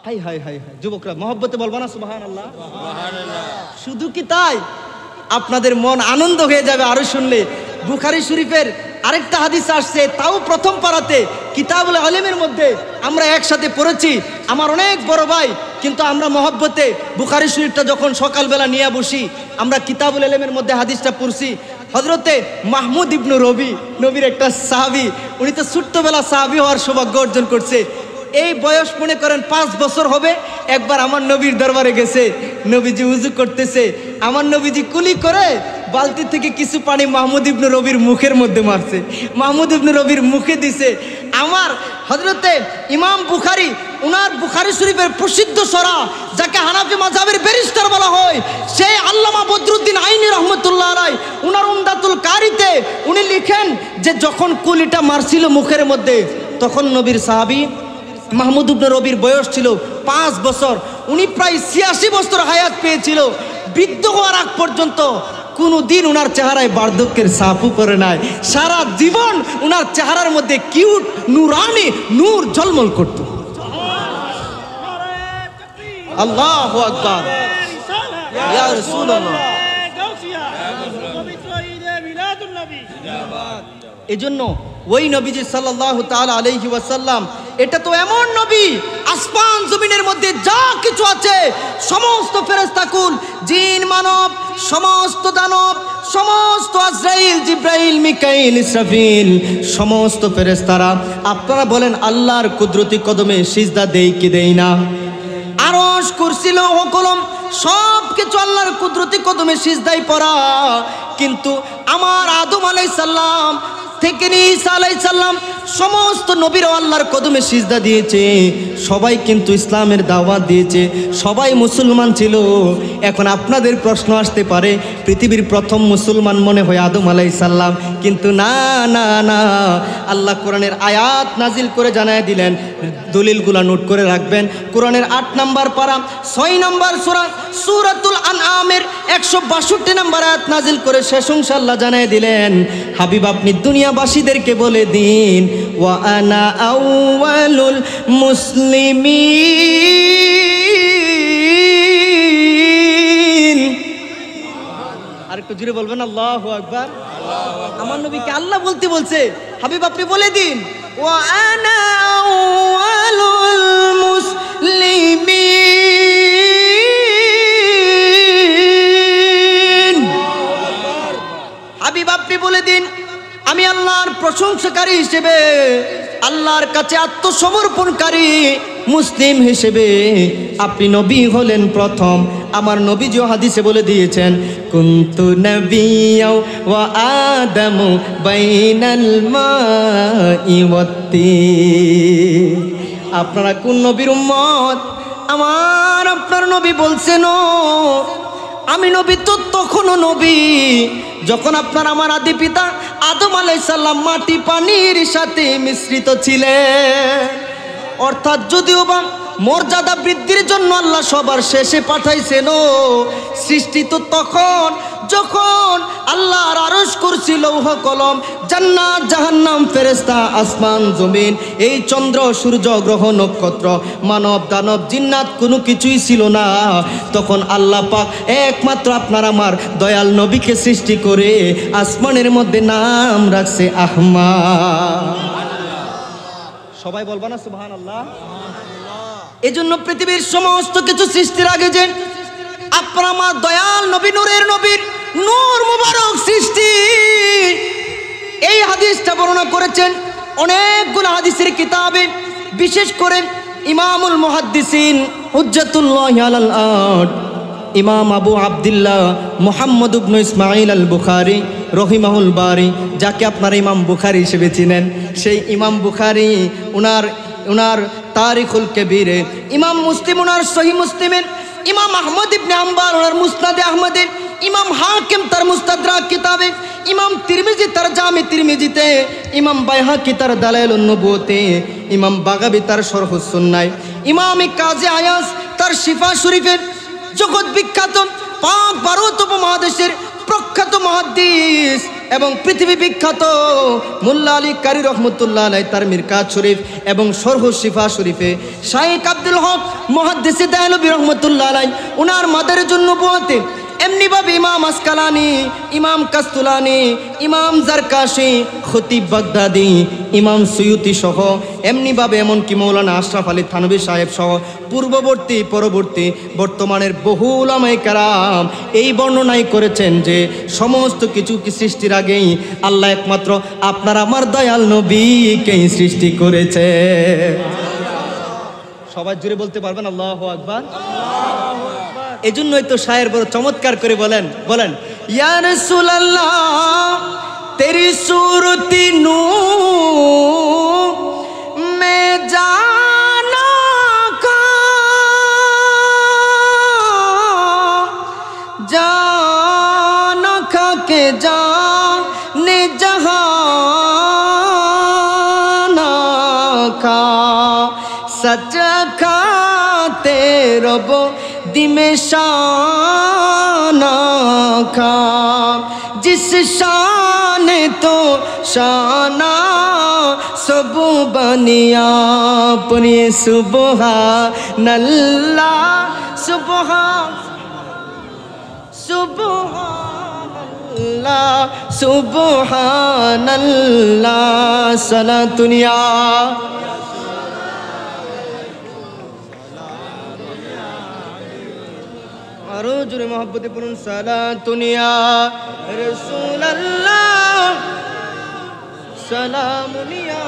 হাই হাই হাই হাই, যুবকরা মহব্বতে বলবা না সুবহানাল্লাহ? শুধু কি তাই, আপনাদের মন আনন্দ হয়ে যাবে আরো শুনলে। বুখারী শরীফের আরেকটা হাদিস আসছে, তাও প্রথম পারাতে কিতাবুল ইলমের মধ্যে আমরা একসাথে পড়েছি, আমার অনেক বড় ভাই, কিন্তু আমরা মহব্বতে বুখারী শরীফটা যখন সকালবেলা নিয়ে বসি, আমরা কিতাবুল ইলমের মধ্যে হাদিসটা পড়ছি। হযরতে মাহমুদ ইবনে রবি, নবীর একটা সাহাবী, উনি তো ছোট্টবেলা সাহাবী হওয়ার সৌভাগ্য অর্জন করছে। এই বয়স মনে করেন 5 বছর হবে, একবার আমার নবীর দরবারে গেছে, নবীজি উযু করতেছে, আমার নবীজি কুলি করে বালতি থেকে কিছু পানি মাহমুদ ইবনে রবির মুখের মধ্যে মারছে, মাহমুদ ইবনে রবির মুখে দিছে। আমার হযরতে ইমাম বুখারী, উনার বুখারী শরীফের প্রসিদ্ধ সরা, যাকে হানাফি মাযহাবের ব্যারিস্টার বলা হয়, সেই আল্লামা বদরুদ্দিন আইনি রহমতুল্লাহ আলাইহি উনার উমদাতুল কারিতে উনি লিখেন যে যখন কুলিটা মারছিল মুখের মধ্যে, তখন নবীর সাহাবী মাহমুদ ইবনে রবির বয়স ছিল 5 বছর। উনি প্রায় 86 বছর হায়াত পেয়েছিল। বৃদ্ধ হওয়ার আগ পর্যন্ত কোনোদিন উনার চেহারায় বার্ধক্যের ছাপও করে নাই। সারা জীবন উনার চেহারার মধ্যে কিউট নূরানি নূর ঝলমল করত। আল্লাহু আকবার, ইয়া রাসূলুল্লাহ। এজন্য ওই নবীজি সাল্লাল্লাহু তাআলা আলাইহি ওয়াসাল্লাম, এটা তো এমন নবী, আসমান জমিনের মধ্যে যা কিছু আছে সমস্ত ফেরেশতাকুল, জিন মানব, সমস্ত দানব, সমস্ত আজরাইল, জিব্রাইল, মিকাইল, ইসরাফিল, সমস্ত ফেরেশতারা আপনারা বলেন আল্লাহর কুদরতি কদমে সিজদা দেই কি দেই না? আরশ, কুরসি, লৌহ কলম সব কিছু আল্লাহর কুদরতি কদমে সিজদায় পড়া। কিন্তু আমার আদম আলাইহিস সালাম থেকে ঈসা আলাইহিস সালাম সমস্ত নবীরাও আল্লাহর কদমে সিজদা দিয়েছে। সবাই কিন্তু ইসলামের দাওয়াত দিয়েছে, সবাই মুসলমান ছিল। এখন আপনাদের প্রশ্ন আসতে পারে, পৃথিবীর প্রথম মুসলমান মনে হয় আদম আলাইহিস সালাম, কিন্তু না না না, আল্লাহ কোরআনের আয়াত নাজিল করে জানায় দিলেন। দলিলগুলা নোট করে রাখবেন। কোরআনের 8 নম্বর পারা 6 নম্বর সূরা সূরাতুল আনআমের 162 নম্বর আয়াত নাজিল করে শেষ অংশে আল্লাহ জানায় দিলেন, হাবিব আপনি দুনিয়াবাসীদেরকে বলে দিন, ওয়া আনা আউয়ালুল মুসলিমিন। আর একটু জোরে বলবেন আল্লাহু আকবার। আমার নবীকে আল্লাহ বলতে বলছে, হাবিব আপনি বলে দিন, ওয়া আনা আউয়ালুল মুসলিমিন। হাবিব আপনি বলে দিন, আমি আল্লাহর প্রশংসাকারী হিসেবে, আল্লাহর কাছে আত্মসমর্পণকারী মুসলিম হিসেবে আপনি নবী হলেন প্রথম। আমার নবীজি হাদিসে বলে দিয়েছেন, কুনতু নাবিয়্যাও ওয়া আদামু বাইনাল মাই ওয়াত-তিন। আপনারা কোন নবীর উম্মত? আমার আপনার নবী বলছেন, আমি নবী তো তখনও নবী যখন আপনার আমার আদি পিতা আদম আলাইহিস সালাম মাটি পানির সাথে মিশ্রিত ছিলেন। অর্থাৎ যদিও বা মর্যাদা বৃদ্ধির জন্য আল্লাহ সবার শেষে পাঠাইছেন, সৃষ্টি তো তখন যখন আল্লাহর আরশ, কুরসি, লৌহ কলম, জান্নাত, জাহান্নাম, ফেরেশতা, আসমান জমিন, এই চন্দ্র, সূর্য, গ্রহ, নক্ষত্র, মানব, দানব, জিন্নাত কোনো কিছুই ছিল না। তখন আল্লাহ পাক একমাত্র আপনার আমার দয়াল নবীকে সৃষ্টি করে আসমানের মধ্যে নাম রাখছে আহমদ। সবাই বলবা না সুবহানাল্লাহ? এজন্য পৃথিবীর সমস্ত কিছু সৃষ্টির আগে যে আপনার আমার দয়াল নবী, নূরের নবীর নূর মুবারক সৃষ্টি, এই হাদিসটা বর্ণনা করেছেন অনেকগুলো হাদিসের কিতাবে। বিশেষ করে ইমামুল মুহাদ্দিসিন হুজ্জাতুল্লাহ আলাল আরদ ইমাম আবু আব্দুল্লাহ মুহাম্মদ ইবনে ইসমাঈল আল বুখারী রহিমাহুল বারী, যাকে আপনারা ইমাম বুখারী হিসেবে চিনেন, সেই ইমাম বুখারী উনার তারিখুল কবীরে, ইমাম মুসলিম উনার সহিহ মুসলিমের, ইমাম আহমদ ইবনে হাম্বল ওনার মুসনাদে আহমদের, ইমাম হাকিম তার মুস্তাদরাক কিতাবে, ইমাম তিরমিজি তার জামি তিরমিজিতে, ইমাম বাইহাকি তার দালাইলুন নবুওয়াতে, ইমাম বাগাবী তার শরহুস সুন্নাহ, ইমাম কাজী আয়াজ তার শিফা শরীফের, জগৎ বিখ্যাত পাক ভারত উপমহাদেশের প্রখ্যাত মুহাদ্দিস এবং পৃথিবী বিখ্যাত মোল্লা আলী কারি রহমতুল্লাহ আলাইহি তার মিরকাত শরীফ এবং শরহ শিফা শরীফে, শাইখ আব্দুল হক মুহাদ্দিস দেহলভী রহমতুল্লাহ আলাইহি উনার মাদারিজুন নবুওয়াতে, এমনিভাবে ইমাম আসকালানি, ইমাম কাস্তুলানি, ইমাম জারকাশি, খতিব বাগদাদি, ইমাম সুয়ুতি সহ, এমনিভাবে এমনকি মৌলানা আশরাফ আলী থানভী সাহেব সহ পূর্ববর্তী পরবর্তী বর্তমানের বহু উলামায়ে কেরাম এই বর্ণনাই করেছেন যে সমস্ত কিছু কি সৃষ্টির আগেই আল্লাহ একমাত্র আপনার আমার দয়াল নবীকেই সৃষ্টি করেছে। সবাই জুড়ে বলতে পারবেন আল্লাহু আকবার। এজন্যই তো শায়ের বড় চমৎকার করে বলেন ইয়া রাসূলুল্লাহ তেরি সুরতি নূর মে জানা কা জানা কা কে জানে জাহানা কা सच खाते रबो दिमे शाना खा जिस शान तो शाना सब बनिया पुरी सुबहानल्लाह सुबहानल्लाह सुबहानल्लाह सलातुनिया আরো জোরে মহব্বতে পড়ুন সালাতুনিয়া রাসূলুল্লাহ সালামুনিয়া।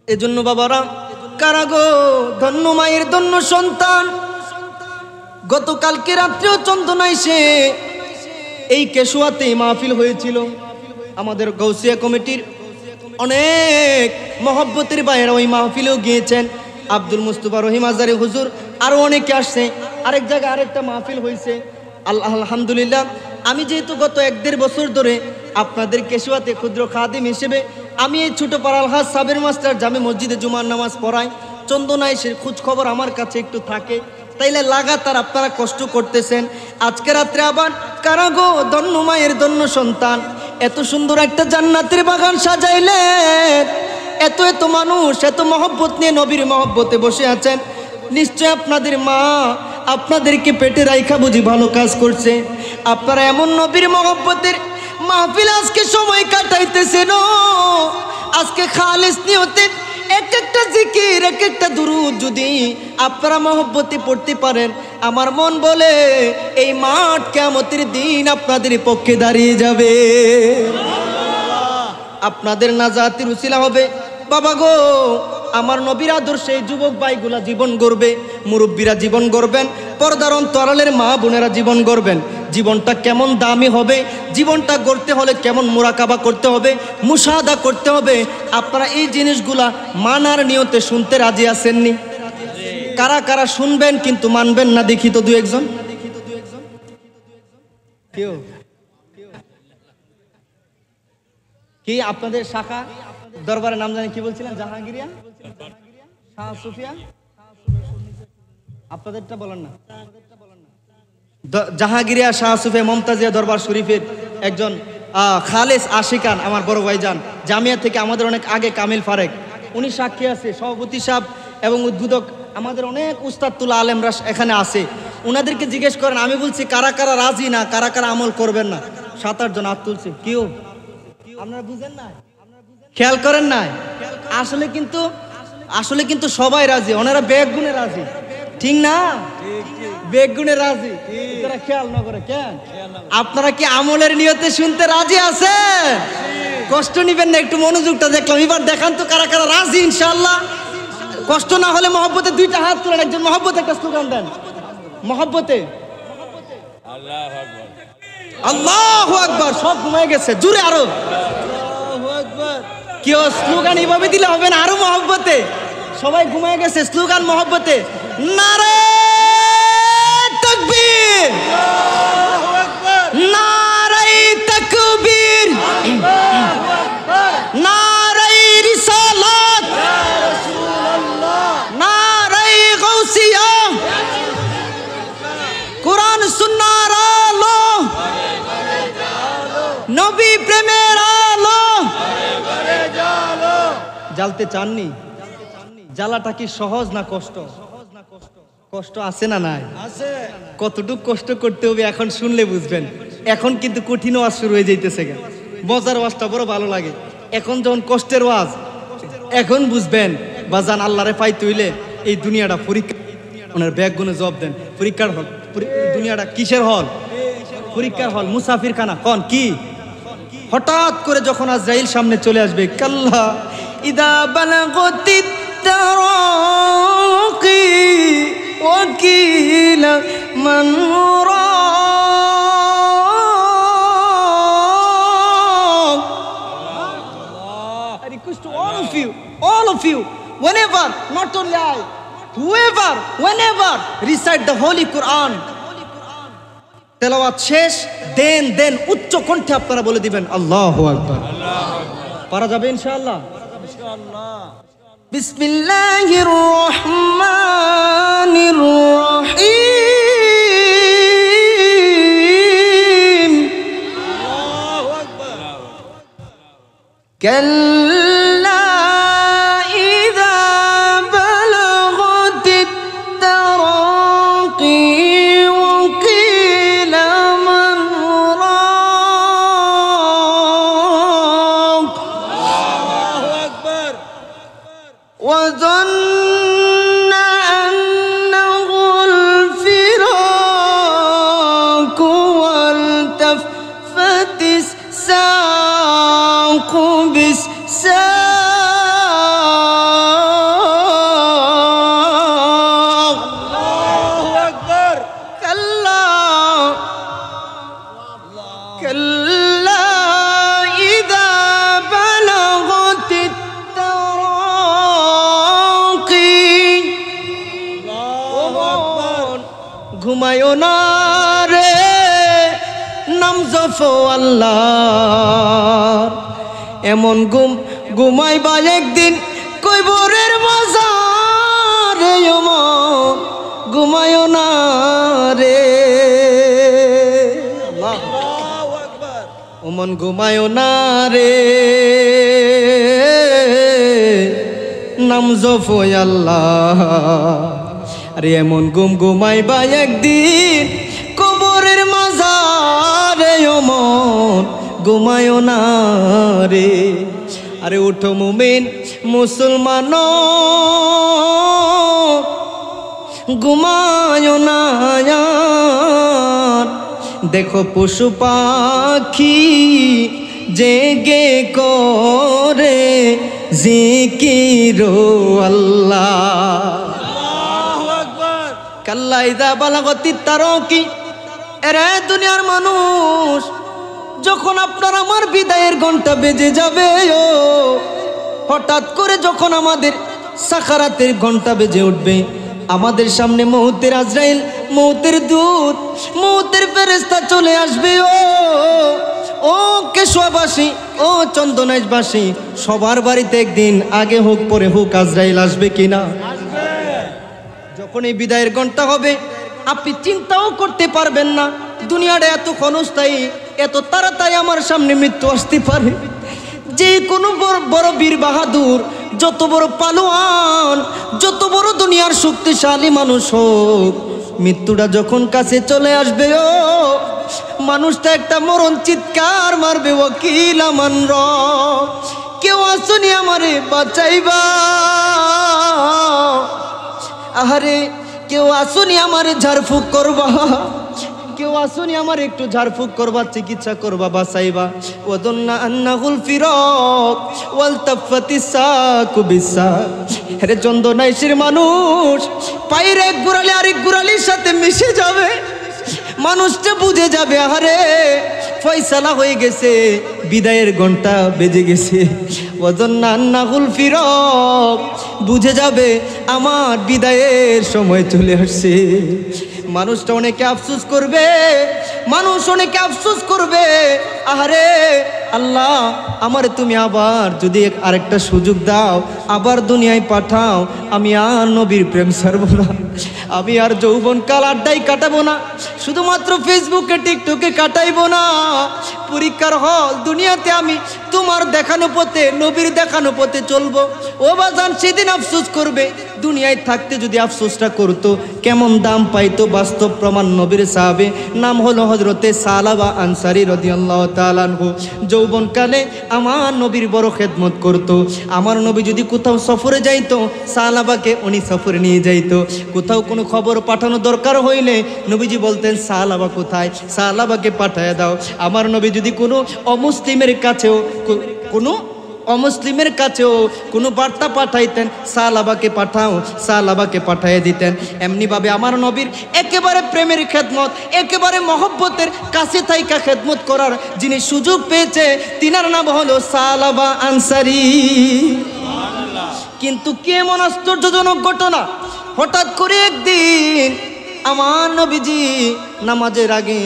এজন্য বাবারা কারা গো ধন্য মায়ের ধন্য সন্তান, গতকালকে রাত্রেও চন্দনায় সে এই কেশুয়াতে মাহফিল হয়েছিল। আমাদের গৌসিয়া কমিটির অনেক মহব্বতের বাইরে ওই মাহফিলেও গিয়েছেন। আব্দুল মুস্তফা রহিম আজারি হুজুর আরো অনেকে আসছে। আরেক জায়গায় আরেকটা মাহফিল হয়েছে। আলহামদুলিল্লাহ। আমি যেহেতু গত 1-1.5 বছর ধরে আপনাদের কেশুয়াতে ক্ষুদ্র খাদিম হিসেবে আমি এই ছোট পাড়া আলহাজ সাবের মাস্টার জামে মসজিদে জুমার নামাজ পড়াই, চন্দনায় সে খোঁজ খবর আমার কাছে একটু থাকে, তাইলে লাগাতার আপনারা কষ্ট করতেছেন। আজকে রাত্রে আবার কারা গো ধন্য মায়ের ধন্য সন্তান এত সুন্দর একটা জান্নাতের বাগান সাজাইলেন, এত এত মানুষ এত মহব্বত নিয়ে নবীর মহব্বতে বসে আছেন। নিশ্চয় আপনাদের মা আপনাদেরকে পেটে রাইখা বুঝি ভালো কাজ করছে। আপনারা এমন নবীর মহব্বতের মাহফিল আজকে সময় কাটাইতেছেন। আজকে খালিস নিয়তে এক একটা জিকির এক একটা দুরূদ যদি আপনারা মহব্বতে পড়তে পারেন, আমার মন বলে এই মাঠ কিয়ামতের দিন আপনাদের পক্ষে দাঁড়িয়ে যাবে, আপনাদের নাজাতের উসিলা হবে। বাবা গো আমার নবীর আদর্শে যুবক ভাইগুলা জীবন গড়বে, মুরব্বীরা জীবন গড়বেন, পর্দার অন্তরালের মা বোনেরা জীবন গড়বেন। জীবনটা কেমন দামি হবে, জীবনটা গড়তে হলে কেমন মুরাকাবা করতে হবে, মুশাহাদা করতে হবে। আপনারা এই জিনিসগুলা মানার নিয়তে শুনতে রাজি আছেননি? কারা কারা শুনবেন কিন্তু মানবেন না দেখি তো 2-1 জন। কেউ কি আপনাদের শাখা দরবারের নাম জানি কি বলছিলেন? জাহাঙ্গীরিয়া, শাহ সুফিয়া, আপনাদেরটা বলেন না। জাহাঙ্গীরিয়া শাহ সুফিয়া মমতাজিয়া দরবার শরীফের একজন খালেস আশিকান আমার বড় ভাইজান, জামিয়া থেকে আমাদের অনেক আগে কামিল ফারেক, উনি সাক্ষী আছে। সভাপতি সাহেব এবং উদ্বোধক আমাদের অনেক উস্তাদতুল্লাহ আলেমরা এখানে আছে। উনাদেরকে জিজ্ঞেস করেন, আমি বলছি কারা কারা রাজি না, কারা কারা আমল করবেন না। 7-8 জন হাত তুলছে। কেউ আপনারা বুঝেন না, খেয়াল করেন নাই? আসলে কিন্তু সবাই রাজি, ওনারা বেগুনে রাজি, ঠিক না? বেগুনে রাজি, তারা খেয়াল না করে কেন? আপনারা কি আমলের নিয়তে শুনতে রাজি আছেন? কষ্ট নিবেন না, একটু মনোযোগটা দেখলাম। এবার দেখান তো কারা কারা রাজি ইনশাআল্লাহ। কষ্ট না হলে মহব্বতে 2টা হাত তোলেন, একজন মহব্বতে একটা স্লোগান দেন। মহব্বতে আল্লাহু আকবার, আল্লাহু আকবার। সব ঘুমিয়ে গেছে, জোরে আরো আল্লাহু আকবার। কেউ স্লোগান এইভাবে দিলে হবে না, আরো মহব্বতে। সবাই ঘুমিয়ে গেছে, স্লোগান মহব্বতে। নারে তাকবীর, আল্লাহু আকবার, নারে তাকবীর, আল্লাহু আকবার, নারে রিসালাত, ইয়া রাসূলুল্লাহ, নারে গাউসিয়া, কুরআন সুন্নাহর আলো, নবী প্রেমের আলো, জ্বালতে চাননি? জ্বালাটা কি সহজ না কষ্ট? কষ্ট আছে না নাই? কতটুক কষ্ট করতে হবে এখন শুনলে বুঝবেন। এখন কিন্তু কঠিন ওয়াজ শুরু হয়ে যাইতেছে। মজার ওয়াজটা বড় ভালো লাগে। এখন যখন কষ্টের ওয়াজ, এখন বুঝবেন বাজান আল্লাহরে পাইতে হইলে এই দুনিয়াটা পরীক্ষা। ওনার ব্যাগ গুনে জবাব দেন, পরীক্ষার হল। দুনিয়াটা কিসের হল? পরীক্ষার হল, মুসাফির খানা। কন কি? হঠাৎ করে যখন আজরাইল সামনে চলে আসবে, কাল্লা ইদা বালাগতিত তারাকি ওয়াকিল মান রাক। I request to all of you, whenever, not only I, whoever, whenever recite the Holy Quran, তেলাওয়াত শেষ, দেন উচ্চ কণ্ঠে আপনারা বলে দিবেন আল্লাহু আকবার। পারা যাবে ইনশাআল্লাহ? বিসমিল্লাহির রহমানির রহিম। আল্লাহু আকবার। কাল্লা ইযা বালাগাতিত তারাকি ওয়া কিলা মান রাক। আল্লাহু আকবার। ওয়া যান্না আন্নাহুল ফিরাক ওয়াল তাফাতিস সাকু বিসাক। আল্লাহু আকবার। কাল্লা ইযা বালাগাতিত তারাকি। আল্লাহু আকবার। ঘুমায়ো না রে, নাম জপো আল্লাহ। এমন ঘুমাইবা একদিন কবরের মাঝারে, এমন ঘুমায়ো না রে। আল্লাহু আকবার। ওমন ঘুমায়ো না রে, নাম জপো আল্লাহ। আরে এমন ঘুমাইবা একদিন কবরের মাঝারে, এমন ঘুমায়ো না রে। আরে উঠো মুমিন মুসলমান, ঘুমায়ো না। দেখো পশু পাখি জেগে করে জিকির আল্লাহ। আল্লাহু আকবার। কাল্লা ইযা বালাগাতিত তারাকি। এরে দুনিয়ার মানুষ, যখন আপনার আমার বিদায়ের ঘন্টা বেজে যাবে, হঠাৎ করে যখন আমাদের সাকারাতের ঘন্টা বেজে উঠবে, আমাদের সামনে মউতের আজরাইল, মউতের দূত, মউতের ফেরেশতা চলে আসবে। ও কেশোয়াবাসী, ও চন্দনাইশবাসী, সবার বাড়িতে একদিন আগে হোক পরে হোক আজরাইল আসবে কিনা? যখন এই বিদায়ের ঘন্টা হবে, আপনি চিন্তাও করতে পারবেন না দুনিয়াটা এত ক্ষণস্থায়ী, এত তাড়াতাড়ি আমার সামনে মৃত্যু আসতে পারে। যে কোনো বড় বীর বাহাদুর, যত বড় পালোয়ান, যত বড় দুনিয়ার শক্তিশালী মানুষ হোক, মৃত্যুটা যখন কাছে চলে আসবে, মানুষটা একটা মরণ চিৎকার মারবে, ওয়াকিল মান রাক। কেউ আসুনি আমারে বাঁচাইবা, আহারে কেউ আসুনি আমারে ঝাড়ফুঁক করবা, কেউ আসুনি আমার একটু ঝাড়ফুঁক করবা, চিকিৎসা করবা, বাঁচাইবা। ওয়াদন্না আন্নাহুল ফিরাক ওয়াল তাফাতিস সাকু বিসাক। আরে চন্দনাইশের মানুষ পায়ের এক গোড়ালি আরেক গোড়ালির সাথে মিশে যাবে, মানুষটা বুঝে যাবে আহারে ফয়সালা হয়ে গেছে, বিদায়ের ঘন্টা বেজে গেছে। ওয়াদন্না আন্নাহুল ফিরাক, বুঝে যাবে আমার বিদায়ের সময় চলে আসছে। মানুষটা অনেকে আফসোস করবে, মানুষ অনেকে আফসোস করবে, আহারে আল্লাহ আমারে তুমি আবার যদি আরেকটা সুযোগ দাও, আবার দুনিয়ায় পাঠাও, আমি আর নবীর প্রেম ছাড়বো না, আমি আর যৌবনকাল আড্ডাই কাটাবো না, শুধুমাত্র ফেসবুকে টিকটকে কাটাইবো না, পরীক্ষার হল দুনিয়াতে আমি তোমার দেখানো পথে, নবীর দেখানো পথে চলবো। ও বাজান সেদিন আফসোস করবে, দুনিয়ায় থাকতে যদি আফসোসটা করতো কেমন দাম পাইতো। বাস্তব প্রমাণ নবীর সাহাবে, নাম হলো হযরতে সালাবা আনসারী রাদিয়াল্লাহু তাআলা আনহু। যৌবনকালে আমার নবীর বড় খেদমত করতো। আমার নবী যদি কোথাও সফরে যাইতো, সালাবাকে উনি সফরে নিয়ে যাইতো। কোথাও কোনো খবর পাঠানো দরকার হইলে নবীজি বলতেন সালাবা কোথায়, সালাবাকে পাঠায় দাও। আমার নবী যদি কোনো অমুসলিমের কাছেও কোনো অমুসলিমের কাছেও কোনো বার্তা পাঠাইতেন, সাহাবাকে পাঠাও, সাহাবাকে পাঠিয়ে দিতেন। এমনিভাবে আমার নবীর একেবারে প্রেমের খেদমত, একেবারে মহব্বতের কাছে থাইকা খেদমত করার যিনি সুযোগ পেয়েছে, তিনার নাম হলো সাহাবা আনসারী। কিন্তু কি এমন আশ্চর্যজনক ঘটনা, হঠাৎ করে একদিন আমার নবীজি নামাজের আগে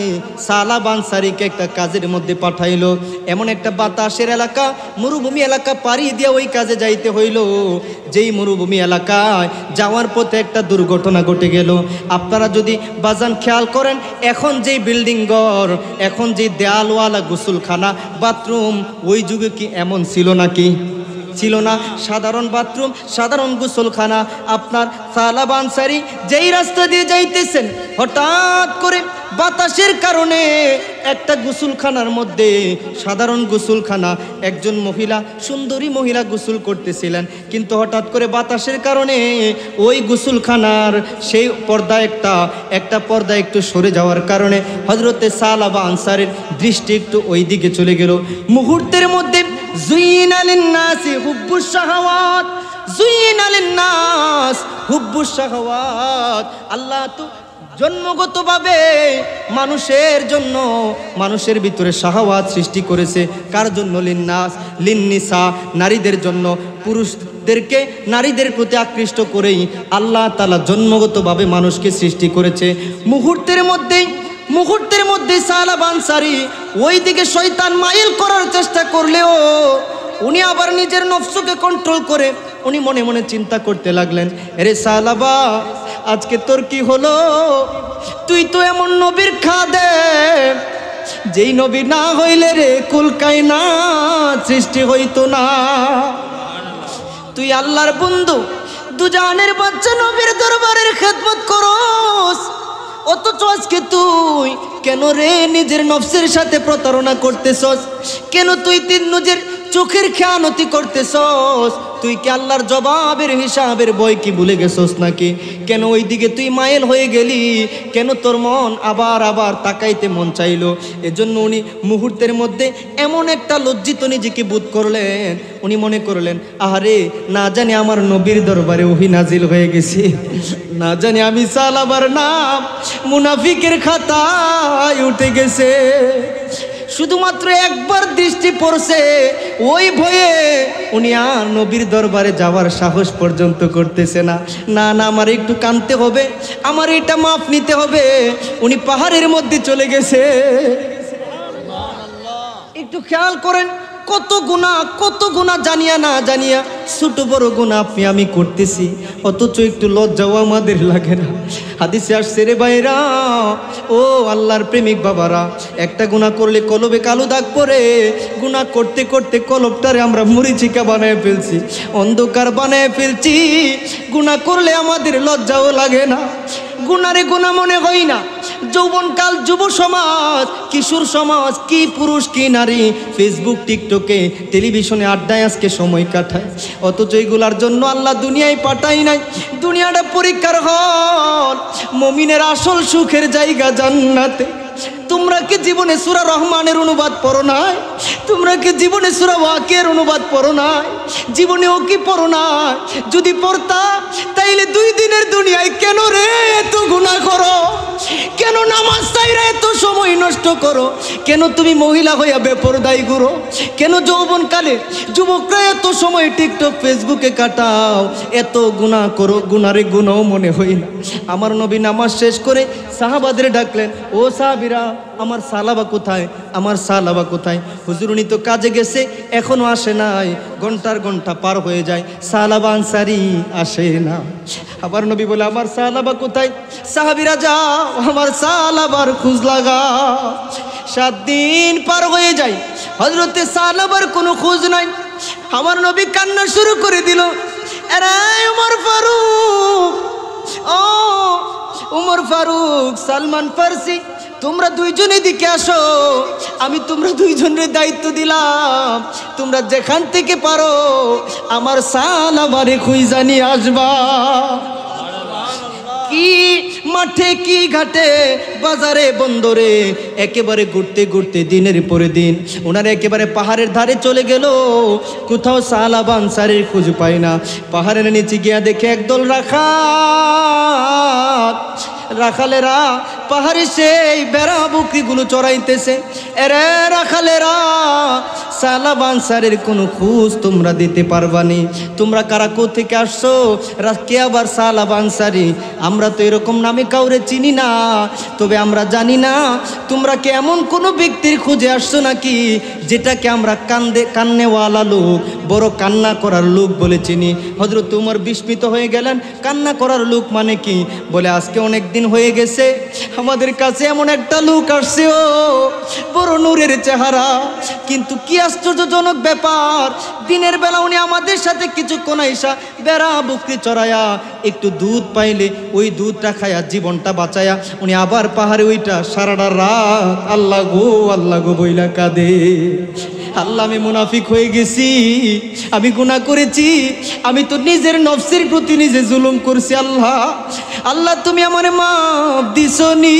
সাহাবা আনসারীকে একটা কাজের মধ্যে পাঠাইলো। এমন একটা বাতাসের এলাকা, মরুভূমি এলাকা পাড়ি দিয়ে ওই কাজে যাইতে হইল। যেই মরুভূমি এলাকায় যাওয়ার পথে একটা দুর্ঘটনা ঘটে গেল। আপনারা যদি বাজান খেয়াল করেন, এখন যেই বিল্ডিং ঘর, এখন যেই দেয়ালওয়ালা গোসলখানা, বাথরুম, ওই যুগে কি এমন ছিল নাকি? ছিল না। সাধারণ বাথরুম, সাধারণ গোসলখানা। আপনার সাহাবা আনসারী যেই রাস্তা দিয়ে যাইতেছেন, হঠাৎ করে বাতাসের কারণে একটা গোসলখানার মধ্যে, সাধারণ গোসলখানা, একজন মহিলা, সুন্দরী মহিলা গোসল করতেছিলেন, কিন্তু হঠাৎ করে বাতাসের কারণে ওই গোসলখানার সেই পর্দা একটা পর্দা একটু সরে যাওয়ার কারণে হযরতে সাহাবা আনসারীর দৃষ্টি একটু ওই দিকে চলে গেল। মুহূর্তের মধ্যে যুইনা লিন-নাসি হুব্বুশ শাহাওয়াত, যুইনা লিন-নাস হুব্বুশ শাহাওয়াত। আল্লাহ তো জন্মগতভাবে মানুষের জন্য, মানুষের ভিতরে শাহাওয়াত সৃষ্টি করেছে। কার জন্য? লিন-নাস, লিন-নিসা, নারীদের জন্য। পুরুষদেরকে নারীদের প্রতি আকৃষ্ট করেই আল্লাহ তাআলা জন্মগতভাবে মানুষকে সৃষ্টি করেছে। মুহূর্তের মধ্যে সাহাবা আনসারী ওই দিকে শয়তান মাইল করার চেষ্টা করলেও উনি আবার নিজের নফসকে কন্ট্রোল করে উনি মনে মনে চিন্তা করতে লাগলেন, আরে সাহাবা, আজকে তোর কি হলো? তুই তো এমন নবীর খাদেম, যেই নবী না হইলে রে কুল কায়নাত সৃষ্টি হইতো না। তুই আল্লাহর বন্ধু, দুজানের বাচ্চা, নবীর দরবারের খেদমত করস, অথচ আজকে তুই কেন রে নিজের নফসের সাথে প্রতারণা করতেছস? কেন তুই নিজের চোখের খেয়ানতি করতেছস? তুই কি আল্লাহর জবাবের হিসাবের বই কি ভুলে গেছস নাকি? কেন ওই দিকে তুই মাইল হয়ে গেলি? কেন তোর মন আবার তাকাইতে মন চাইলো? এজন্য উনি মুহূর্তের মধ্যে এমন একটা লজ্জিত নিজেকে বোধ করলেন। উনি মনে করলেন, আহারে, না জানি আমার নবীর দরবারে ওহী নাজিল হয়ে গেছে, না জানি আমি সাহাবার নাম মুনাফিকের খাতায় উঠে গেছে। শুধুমাত্র একবার দৃষ্টি পড়ছে, ওই ভয়ে উনি আর নবীর দরবারে যাওয়ার সাহস পর্যন্ত করতেছে না। না, আমার একটু কাঁদতে হবে, আমার এটা মাফ নিতে হবে। উনি পাহাড়ের মধ্যে চলে গেছে। একটু খেয়াল করেন, কত গুনাহ জানিয়া না জানিয়া, ছোট বড় গুনাহ আপনি আমি করতেছি, অথচ একটু লজ্জাও আমাদের লাগে না। হাদিসে আসছে রে ভাইরা, ও আল্লাহর প্রেমিক বাবারা, একটা গুনাহ করলে কলবে কালো দাগ পড়ে। গুনাহ করতে করতে কলবটারে আমরা মরিচিকা বানায় ফেলছি, অন্ধকার বানায় ফেলছি। গুনাহ করলে আমাদের লজ্জাও লাগে না, গুনারে গুনাহ মনে হয় না। যৌবনকাল, যুব সমাজ, কিশোর সমাজ, কি পুরুষ কি নারী ফেসবুক, টিকটকে, টেলিভিশনে আড্ডায় আজকে সময় কাটায়। অথচ এইগুলার জন্য আল্লাহ দুনিয়ায় পাঠাই নাই। দুনিয়াটা পরীক্ষার হল, মুমিনের আসল সুখের জায়গা জান্নাতে। তোমরা কি জীবনে সূরা রহমানের অনুবাদ পড়ো নাই? তোমরা কি জীবনে সূরা ওয়াকিয়ার অনুবাদ পড়ো নাই? জীবনেও কি পড়ো না? যদি পড়তা তাইলে 2 দিনের দুনিয়ায় কেন রে এত গুনাহ করো? কেন নামাজ ছাইরা এত সময় নষ্ট করো? কেন তুমি মহিলা হইয়া বেপরদাই ঘুরো? কেন যৌবনকালে যুবকরা এত সময় টিকটক, ফেসবুকে কাটাও? এত গুনাহ করো, গুনারে গুনাও মনে হয় না। আমার নবী নামাজ শেষ করে সাহাবাদের ডাকলেন, ও সাহাবীরা, আমার সাহাবা কোথায়? আমার সাহাবা কোথায়? হুজুর, উনি তো কাজে গেছে, এখনো আসে নাই। ঘন্টার ঘন্টা পার হয়ে যায়, সাহাবা আনসারী আসে না। আবার নবী বলে, আমার সাহাবা কোথায়? সাহাবীরা যাও, আমার সাহাবার খোঁজ লাগাও। 7 দিন পার হয়ে যায়, হযরতে সাহাবার কোনো খোঁজ নাই। আমার নবী কান্না শুরু করে দিল, আরে ওমর ফারুক, ও ওমর ফারুক, সালমান ফারসি, তোমরা 2 জন এদিকে আসো। আমি তোমরা 2 জনের দায়িত্ব দিলাম, তোমরা যেখান থেকে পারো আমার সাহাবারে খুঁজা নিয়ে আসবা। কি মাঠে কি ঘাটে বাজারে বন্দরে একেবারে ঘুরতে ঘুরতে দিনের পরে দিন ওনারা একেবারে পাহাড়ের ধারে চলে গেল, কোথাও সাহাবা আনসারীর খোঁজ পায় না। পাহাড়ের নিচে গিয়া দেখে একদল রাখালেরা পাহাড়ে সেই বেড়া বকরিগুলো চড়াইতেছে। এরে রাখালেরা, সাহাবা আনসারের কোনো খোঁজ তোমরা দিতে পারবানি? তোমরা কারা কোথেকে আসছো? কে আবার সাহাবা আনসারি? আমরা তো এরকম নামে কাউরে চিনি না, তবে আমরা জানি না তোমরা কি এমন কোনো ব্যক্তির খোঁজে আসছো নাকি যেটাকে আমরা কান্নেওয়ালা লোক, বড় কান্না করার লোক বলে চিনি। হযরত উমর বিস্মিত হয়ে গেলেন, কান্না করার লোক মানে কি? বলে আজকে অনেক দিন হয়ে গেছে আমাদের কাছে এমন একটা লোক আসছে, ও বড় নূরের চেহারা, কিন্তু কি আশ্চর্যজনক ব্যাপার, দিনের বেলা উনি আমাদের সাথে কিছুক্ষণ আইসা বেড়া বকরি চড়ায়া একটু দুধ পাইলে ওই দুধটা খায়া জীবনটা বাঁচায়া উনি আবার পাহাড়ে ওইটা সারাটা রাত আল্লাহ গো বইলা কাঁদে। আল্লাহ, আমি মুনাফিক হয়ে গেছি, আমি গুনাহ করেছি, আমি তো নিজের নফসের প্রতি নিজে জুলুম করছি। আল্লাহ তুমি আমারে মাফ দিছনি।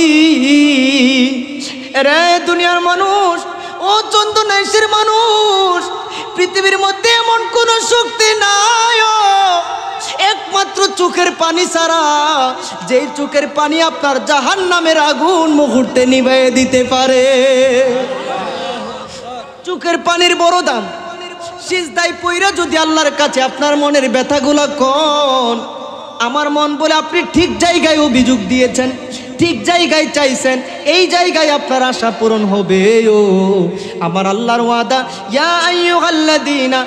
রে দুনিয়ার মানুষ, ও চন্দনাইশের মানুষ, পৃথিবীর মধ্যে এমন কোন শক্তি নাই একমাত্র চোখের পানি ছাড়া, যেই চোখের পানি আপনার জাহান্নামের আগুন মুহূর্তে নিভাইয়ে দিতে পারে। চোখের পানির বড় দাম। সিজদায় পইরা যদি আল্লাহর কাছে আপনার মনের ব্যথাগুলা কোন, আমার মন বলে আপনি ঠিক জায়গায় অভিযোগ দিয়েছেন, ঠিক জায়গায় চাইছেন, এই জায়গায় আপনার আশা পূরণ হবে। ও আমার আল্লাহর ওয়াদা, ইয়া আইয়ুহাল্লাযীনা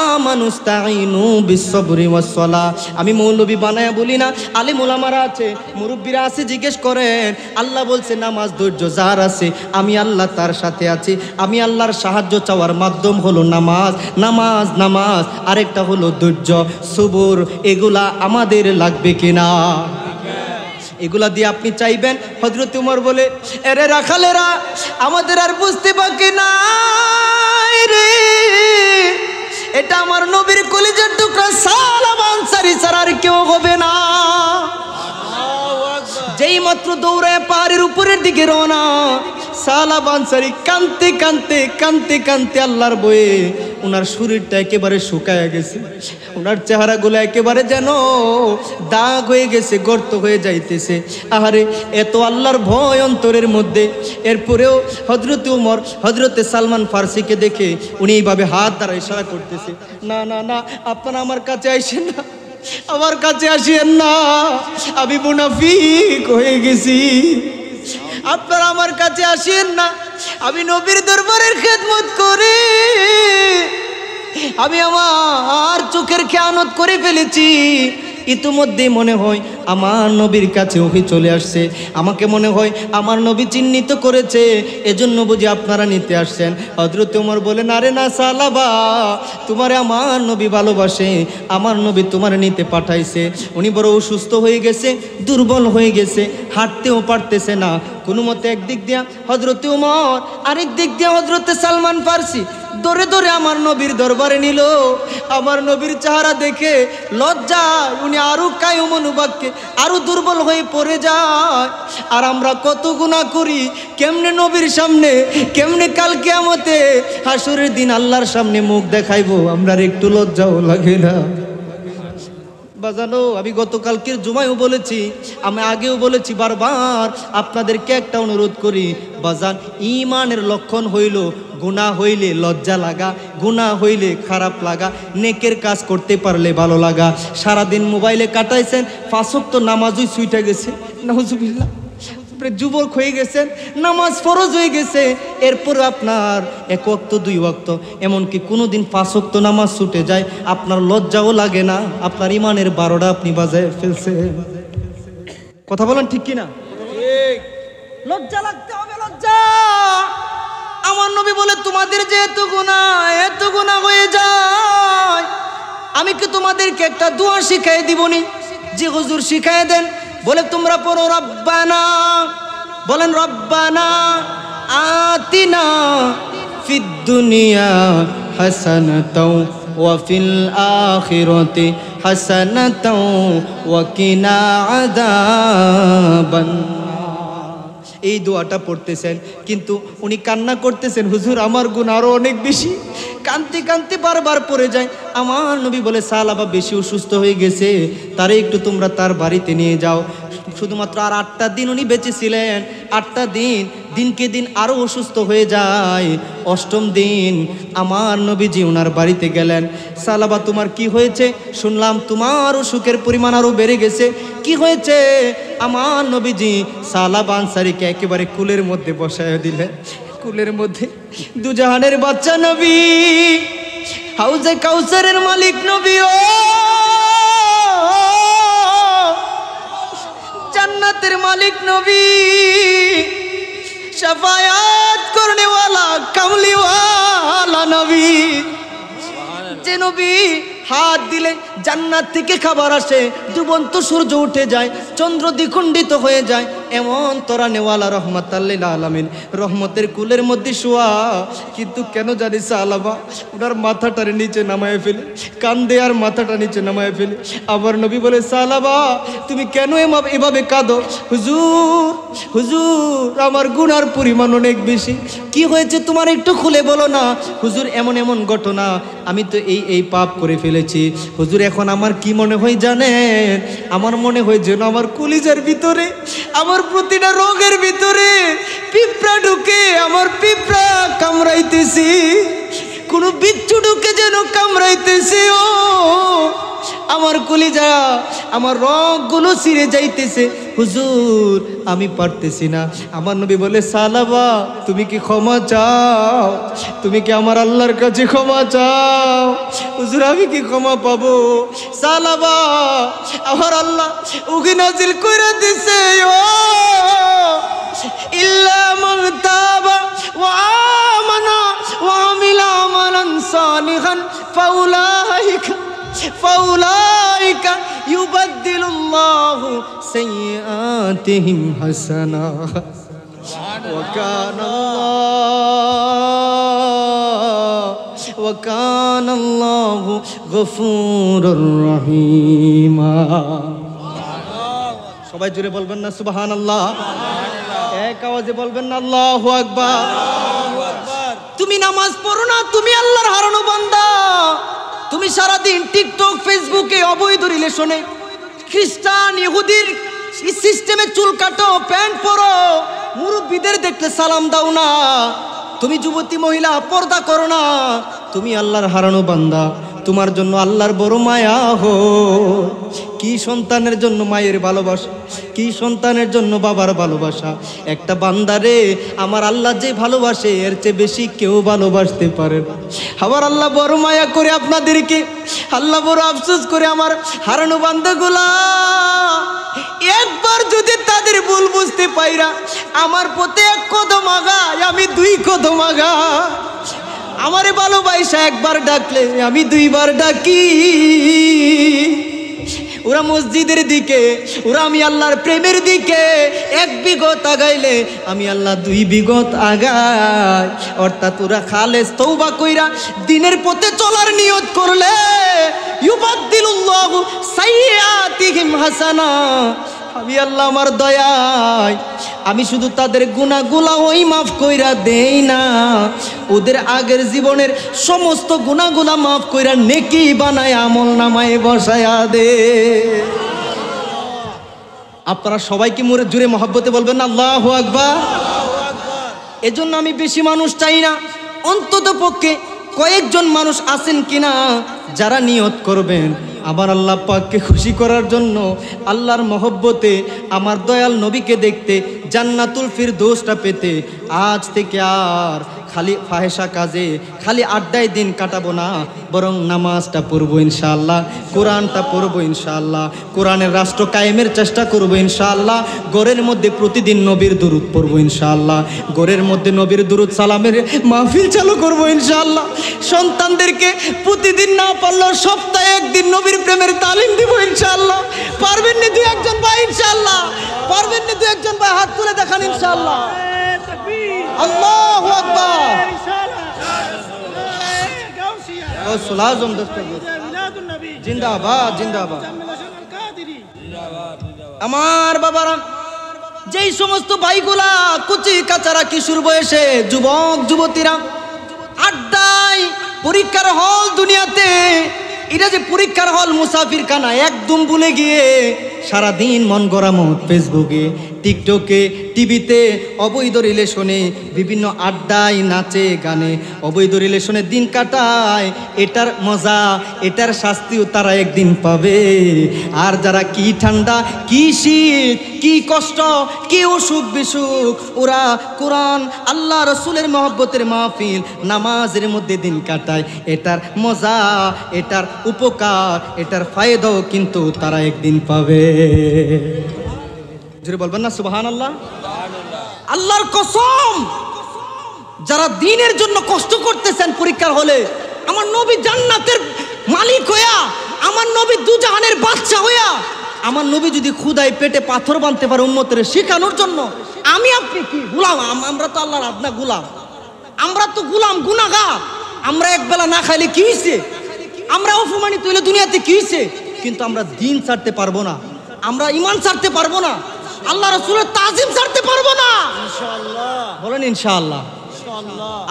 আমানুস্তাঈনু বিস-সাবরি ওয়াস-সালাহ। আমি মৌলবি বানায়া বলি না, আলিম ওলামারা আছে, মুরব্বিরা আছে, জিজ্ঞেস করেন। আল্লাহ বলছে নামাজ ধৈর্য যার আছে আমি আল্লাহ তার সাথে আছি। আমি আল্লাহর সাহায্য চাওয়ার মাধ্যম হলো নামাজ, নামাজ নামাজ, আরেকটা হলো ধৈর্য, সবর। এগুলা আমাদের লাগবে কিনা? এগুলা দিয়ে আপনি চাইবেন। হযরত উমর বলে, এরে রাখালেরা, আমাদের আর বুঝতে বাকি নাই রে, এটা আমার নবীর কলিজার টুকরা সাহাবা আনসারী ছাড়া আর কেউ হবে না। যেই মাত্র দৌড়ায় পাহাড়ের উপরের দিকে রওনা, সাহাবা আনসারী কাঁদতে কাঁদতে কাঁদতে কাঁদতে আল্লাহর বয়ে ওনার শরীরটা একেবারে শুকায় গেছে, ওনার চেহারাগুলো একেবারে যেন দাগ হয়ে গেছে, গর্ত হয়ে যাইতেছে। আহারে, এত আল্লাহর ভয় অন্তরের মধ্যে। এরপরেও হযরত উমর হযরতে সালমান ফার্সিকে দেখে উনি এইভাবে হাত দ্বারা ইশারা করতেছে, না না না, আপনারা আমার কাছে আইসেন না, আমার কাছে আসেন না, আমি মুনাফিক হয়ে গেছি, আপনারা আমার কাছে আসেন না, আমি নবীর দরবারের খেদমত করি, আমি আমার চোখের খেয়ানত করে ফেলেছি। ইতিমধ্যে মনে হয় আমার নবীর কাছে ওহি চলে আসছে, আমাকে মনে হয় আমার নবী চিহ্নিত করেছে, এজন্য বুঝি আপনারা নিতে আসছেন। হযরত ওমর বলেন, আরে না সাহাবা, তোমারে আমার নবী ভালোবাসে, আমার নবী তোমার নিতে পাঠাইছে। উনি বড় অসুস্থ হয়ে গেছে, দুর্বল হয়ে গেছে, হাঁটতেও পারতেছে না। কোনো মতে একদিক দিয়া হযরত ওমর, আরেক দিক দিয়া হযরতে সালমান ফার্সি দৌড়ে দৌড়ে আমার নবীর দরবারে নিল। আমার নবীর চেহারা দেখে লজ্জায় উনি আরো কায়ুম অনুবাক্যে আরো দুর্বল হয়ে পড়ে যায়। আর আমরা কত গুনাহ করি, কেমনে নবীর সামনে, কেমনে কাল কিয়ামতে হাসরের দিন আল্লাহর সামনে মুখ দেখাইবো, আমরা একটু লজ্জাও লাগে না? বাজানো, আমি গতকালকের জুমায়ও বলেছি, আমি আগেও বলেছি, বারবার আপনাদেরকে একটা অনুরোধ করি, বাজান, ঈমানের লক্ষণ হইল গুনাহ হইলে লজ্জা লাগা, গুনাহ হইলে খারাপ লাগা, নেকের কাজ করতে পারলে ভালো লাগা। সারাদিন মোবাইলে কাটাইছেন, 5 ওয়াক্ত নামাজই ছুইটা গেছে, নাউজুবিল্লাহ, যুবক হয়ে গেছেন, নামাজ ফরজ হয়ে গেছে, এরপরে আপনার 1 ওয়াক্ত 2 ওয়াক্ত, এমনকি কোনোদিন 5 ওয়াক্ত নামাজ ছুটে যায়, আপনার লজ্জাও লাগে না, আপনার ইমানের 12টা আপনি বাজায় ফেলছেন। কথা বলেন ঠিক কিনা? লজ্জা লাগতে হবে, লজ্জা। আমার নবী বলে, তোমাদের যে এত গুনাহ হয়ে যায়, আমি কি তোমাদেরকে একটা দোয়া শিখাই দিবনি? যে হুজুর শিখাই দেন। বলে, তোমরা পড়ো রব্বানা, বলেন রব্বানা আতিনা ফিদ দুনিয়া হাসানাতাও ওয়া ফিল আখিরাতি হাসানাতাও ওয়া কিনা আযাবান। এই দোয়াটা পড়তেছেন, কিন্তু উনি কান্না করতেছেন, হুজুর আমার গুনাহ আরো অনেক বেশি। কাঁদতে কাঁদতে বারবার পড়ে যায়। আমার নবী বলে, সালাবা বেশি অসুস্থ হয়ে গেছে, তারে একটু তোমরা তার বাড়িতে নিয়ে যাও। শুধুমাত্র আর 8টা দিন উনি বেঁচে ছিলেন। 8টা দিন, দিনকে দিন আরো অসুস্থ হয়ে যায়। 8ম দিন আমার নবীজি ওনার বাড়িতে গেলেন। সালাবা তোমার কি হয়েছে? শুনলাম তোমার অসুখের পরিমাণ আরো বেড়ে গেছে, কি হয়েছে? আমার নবীজি সালাবা আনসারীকে একেবারে কুলের মধ্যে বসায় দিলেন। কুলের মধ্যে দুজাহানের বাচ্চা নবী, হাউজে কাউসারের মালিক নবী, ও জান্নাতের মালিক নবী, শাফায়াত করনেওয়ালা কামলিওয়ালা নবী, যে নবী হাত দিলে জান্নাত থেকে খাবার আসে, ডুবন্ত সূর্য উঠে যায়, চন্দ্র দ্বিখণ্ডিত হয়ে যায়, এমন তরানেওয়ালা রহমাতাল লিল আলামিন রহমতের কুলের মধ্যে শোয়া। কিন্তু কেন জানি সালাবা ওনার মাথাটার নিচে নামায় ফেলে, কান্দে আর মাথাটা নিচে নামায় ফেলে। আবার নবী বলে, সালাবা তুমি কেন এভাবে কাঁদো? হুজুর হুজুর আমার গুনার পরিমাণ অনেক বেশি। কি হয়েছে তোমার একটু খুলে বলো না। হুজুর এমন এমন ঘটনা, আমি তো এই পাপ করে ফেলেছি। হুজুর এখন আমার কি মনে হয় জানেন? আমার মনে হয় যেন আমার কলিজার ভিতরে, আমার প্রতিটা রোগের ভিতরে পিঁপড়া ঢুকে আমার পিঁপড়া কামড়াইতেছি, কোন বিচ্ছু ঢুকে যেন কামড়াইতেছে। ও আমার কলিজা, আমার রগগুলো ছিঁড়ে যাইতেছে। হুজুর আমি পারতেছি না। আমার নবী বলে, সালাবা তুমি কি ক্ষমা চাও? তুমি কি আমার আল্লাহর কাছে ক্ষমা চাও? হুজুর আমি কি ক্ষমা পাবো? সালাবা আমার আল্লাহ উকি নাজিল কইরা দিছে, ও ইল্লা মান তাবা ওয়া আমানা ওয়া আমিলা আমালান সালিহান ফাউলাইকা ইউবাদদিলুল্লাহু সাইয়্যাতিহিম হাসানাত ওয়া কানাল্লাহু গফুরুর রহিমা। সবাই জুড়ে বলবেন না সুবহানাল্লাহ? এক আওয়াজে বলবেন না আল্লাহু আকবার? তুমি নামাজ পড়ো না, তুমি আল্লাহর হারানো বান্দা। তুমি সারাদিন টিকটক ফেসবুকে অবৈধ রিলেশনে, খ্রিস্টান ইহুদির সিস্টেমে চুল কাটো, প্যান্ট পরো, মুরব্বীদের দেখলে সালাম দাও না। তুমি যুবতী মহিলা পর্দা করো না, তুমি আল্লাহর হারানো বান্দা। তোমার জন্য আল্লাহর বড় মায়া হো। কি সন্তানের জন্য মায়ের ভালোবাসা, কি সন্তানের জন্য বাবার ভালোবাসা। একটা বান্দারে আমার আল্লাহ যে ভালোবাসে এর চেয়ে বেশি কেউ ভালোবাসতে পারে না। আবার আল্লাহ বড় মায়া করে আপনাদেরকে, আল্লাহ বড় আফসোস করে আমার হারানো বান্দাগুলা। একবার যদি তাদের ভুল বুঝতে পাইরা আমার পথে 1 কদম আগায়, আমি 2 কদম আগাই। আমারে ভালোবাসা একবার ডাকলে আমি 2 বার ডাকি। ওরা মসজিদের দিকে, ওরা আমি আল্লাহর প্রেমের দিকে 1 বিঘত আগাইলে আমি আল্লাহ 2 বিঘত আগাই। অর্থাৎ ওরা খালেস তওবা কইরা দিনের পথে চলার নিয়ত করলে ইউবাদদিলুল্লাহু সাইয়্যাতিহিম হাসানা। আমি আল্লাহ আমার দয়ায় আমি শুধু তাদের গুনাহগুলো ওই মাফ কইরা দেই না, ওদের আগের জীবনের সমস্ত গুনাহগুলো মাফ কইরা নেকি বানায় আমল নামায় বসায়া দে। আপনারা সবাই কি মোরে জুড়ে মহব্বতে বলবেন না আল্লাহু আকবার? এজন্য আমি বেশি মানুষ চাই না, অন্তত পক্ষে কয়েকজন মানুষ আছেন কিনা যারা নিয়ত করবেন আমার আল্লাহ পাককে খুশি করার জন্য, আল্লাহর মহব্বতে আমার দয়াল নবীকে দেখতে, জান্নাতুল ফিরদৌসটা পেতে। আজ থেকে আর খালি ফাহেসা কাজে, খালি আড্ডায় দিন কাটাবো না, বরং নামাজটা পড়বো ইনশাআল্লাহ, কোরআনটা পড়বো ইনশাআল্লাহ, কোরআনের রাষ্ট্র কায়েমের চেষ্টা করবো ইনশাআল্লাহ। ঘরের মধ্যে প্রতিদিন নবীর দুরূদ পড়বো ইনশাআল্লাহ, ঘরের মধ্যে নবীর দুরূদ সালামের মাহফিল চালু করবো ইনশাআল্লাহ। সন্তানদেরকে প্রতিদিন না পারলেও সপ্তাহে 1 দিন নবীর প্রেমের তালিম দিব ইনশাআল্লাহ। পারবেন না 2-1 জন ভাই ইনশাআল্লাহ? পারবেন না 2-1 জন ভাই হাত তুলে দেখান ইনশাআল্লাহ। আল্লাহু আকবার, গৌসুল আজম দস্তগীর জিন্দাবাদ জিন্দাবাদ। আমার বাবারা, যেই সমস্ত ভাইগুলা কুচি কাচারা কিশোর বয়সে যুবক যুবতীরা আড্ডায় পরীক্ষার হল দুনিয়াতে, এটা যে পরীক্ষার হল মুসাফির খানা একদম ভুলে গিয়ে সারাদিন মন গড়ামত ফেসবুকে, টিকটকে, টিভিতে অবৈধ রিলেশনে, বিভিন্ন আড্ডায়, নাচে গানে অবৈধ রিলেশনে দিন কাটায়। এটার মজা, এটার শাস্তিও তারা একদিন পাবে। আর যারা কি ঠান্ডা, কি শীত, কি কষ্ট, কি অসুখ বিসুখ, ওরা কোরআন, আল্লাহ রসুলের মহব্বতের মাহফিল, নামাজের মধ্যে দিন কাটায়। এটার মজা, এটার উপকার, এটার ফায়দাও কিন্তু তারা একদিন পাবে। জোরে বলবেন না সুবহানাল্লাহ। আল্লাহর কসম, যারা দ্বীনের জন্য কষ্ট করতেছেন পরীক্ষার হলে, আমার নবী জান্নাতের মালিক হইয়া, আমার নবী দুজাহানের বাদশা হইয়া, আমার নবী যদি ক্ষুধায় পেটে পাথর বাঁধতে পারে উম্মতের শিখানোর জন্য, আমি আপনি কি গোলাম? আমরা তো আল্লাহর আপনা গোলাম, আমরা তো গোলাম গুনাহগার। আমরা একবেলা না খাইলে কি হইছে? আমরা অপমানিত হইলে দুনিয়াতে কি হইছে? কিন্তু আমরা দ্বীন ছাড়তে পারবো না, আমরা ঈমান ছাড়তে পারবো না, আল্লাহ রাসূলের তাজিম ছাড়তে পারবো না ইনশাআল্লাহ। বলেন ইনশাআল্লাহ।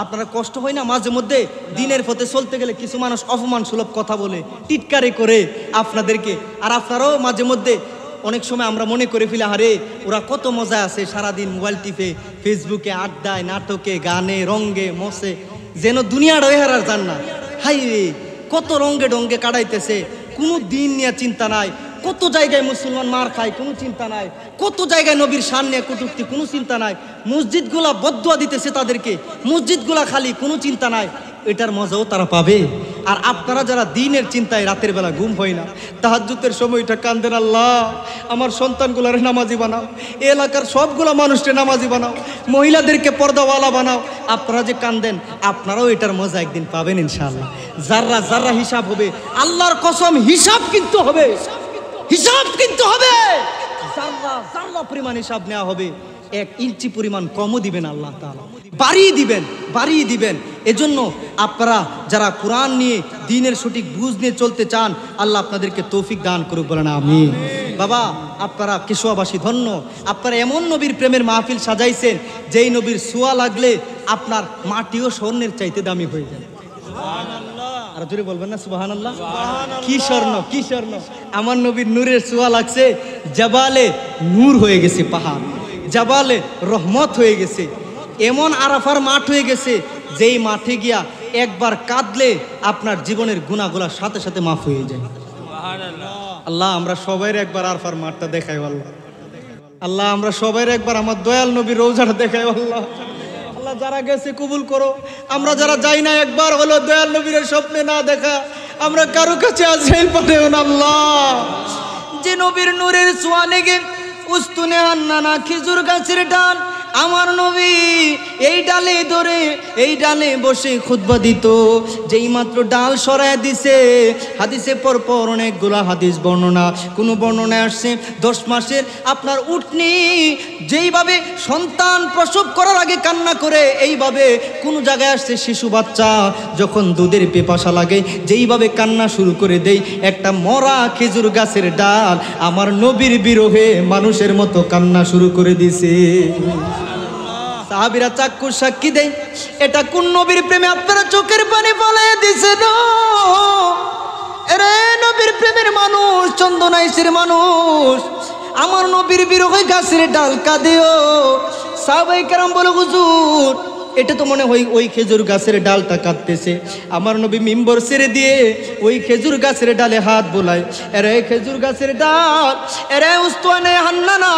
আপনারা কষ্ট হয় না মাঝে মধ্যে দ্বীনের পথে চলতে গেলে কিছু মানুষ অপমান সুলভ কথা বলে, টিটকারি করে আপনাদেরকে, আর আপনারাও মাঝে মধ্যে অনেক সময় আমরা মনে করে ফেলি আরে ওরা কত মজা আছে, সারাদিন মোবাইল টিপে, ফেসবুকে, আড্ডায়, নাটকে, গানে, রঙ্গে, মসে, যেন দুনিয়ার হারার যান না। হাই রে, কত রঙ্গে ডঙ্গে কাটাইতেছে, কোনো দিন নিয়ে চিন্তা নাই। কত জায়গায় মুসলমান মার খায়, কোনো চিন্তা নাই। কত জায়গায় নবীর শান নিয়ে কটূক্তি, কোনো চিন্তা নাই। মসজিদগুলা বদদুয়া দিতেছে তাদেরকে, মসজিদগুলা খালি, কোনো চিন্তা নাই। এটার মজাও তারা পাবে। আর আপনারা যারা দিনের চিন্তায় রাতের বেলা ঘুম হয় না, তাহাজ্জুদের সময়টা কান্দেন, আল্লাহ আমার সন্তানগুলারে নামাজি বানাও, এলাকার সবগুলা মানুষকে নামাজি বানাও, মহিলাদেরকে পর্দাওয়ালা বানাও। আপনারা যে কান্দেন, আপনারাও এটার মজা একদিন পাবেন ইনশাআল্লাহ। যাররা যাররা হিসাব হবে, আল্লাহর কসম হিসাব কিন্তু হবে, হিসাব কিন্তু হবে। যাররা যাররা পরিমাণ হিসাব নেওয়া হবে, 1 ইঞ্চি পরিমাণ কমও দিবেন আল্লাহ তাআলা, বাড়িয়ে দিবেন, বাড়িয়ে দিবেন। এজন্য আপনারা যারা কোরআন নিয়ে দ্বীনের সঠিক বুঝ নিয়ে চলতে চান, আল্লাহ আপনাদেরকে তৌফিক দান করুক, বলেন আমিন। বাবা, আপনারা কেশোয়াবাসী ধন্য, আপনারা এমন নবীর প্রেমের মাহফিল সাজাইছেন, যেই নবীর ছোঁয়া লাগলে আপনার মাটিও স্বর্ণের চাইতে দামি হয়ে যায়। আর জোরে বলবেন না সুবহানাল্লাহ। কি স্বর্ণ, কি স্বর্ণ! আমার নবীর নূরের ছোঁয়া লাগছে, জাবালে নূর হয়ে গেছে পাহাড়, জাবালে রহমত হয়ে গেছে, এমন আরাফার মাঠ হয়ে গেছে, যেই মাঠে গিয়া একবার কাঁদলে আপনার জীবনের গুনাহগুলা সাথে সাথে মাফ হয়ে যায়। আল্লাহ আমরা সবাই একবার আরাফার মাঠটা দেখাই আল্লাহ। আল্লাহ আমরা সবাই একবার আমার দয়াল নবীর রওজাটা দেখাই আল্লাহ। আল্লাহ যারা গেছে কবুল করো, আমরা যারা যাই না একবার হলো দয়াল নবীর স্বপ্নে না দেখা, আমরা কারো কাছে আজরাইল পাঠাও না আল্লাহ। যে নবীর নূরের ছোঁয়া লেগে উস্তুনে হান্নানা খেজুর গাছের ডাল, আমার নবী এই ডালে ধরে, এই ডালে বসে খুতবা দিত। যেই মাত্র ডাল সরায় দিছে, হাদিসে পরপর অনেকগুলা হাদিস বর্ণনা, কোনো বর্ণনায় আসছে 10 মাসের আপনার উটনি যেইভাবে সন্তান প্রসব করার আগে কান্না করে, এইভাবে কোনো জায়গায় আসছে শিশু বাচ্চা যখন দুধের পিপাসা লাগে যেইভাবে কান্না শুরু করে দেই, একটা মরা খেজুর গাছের ডাল আমার নবীর বিরহে মানুষের মতো কান্না শুরু করে দিছে। সাহাবীরা চাক্ষুষ সাক্ষী দেয়, এটা কোন নবীর প্রেমে আপনারা চোখের পানি ফেলে দিছেন। এরে নবীর প্রেমের মানুষ, চন্দনাইশের মানুষ, আমার নবীর বিরহে গাছের ডাল কাঁদেও। সাহাবায়ে কেরাম বলে, হুজুর এটা তো মনে হয় ওই খেজুর গাছের ডালটা কাঁদতেছে। আমার নবী মিম্বর ছেড়ে দিয়ে ওই খেজুর গাছের ডালে হাত বোলায়, এরে খেজুর গাছের ডাল, এরে উস্তানে হান্নানা,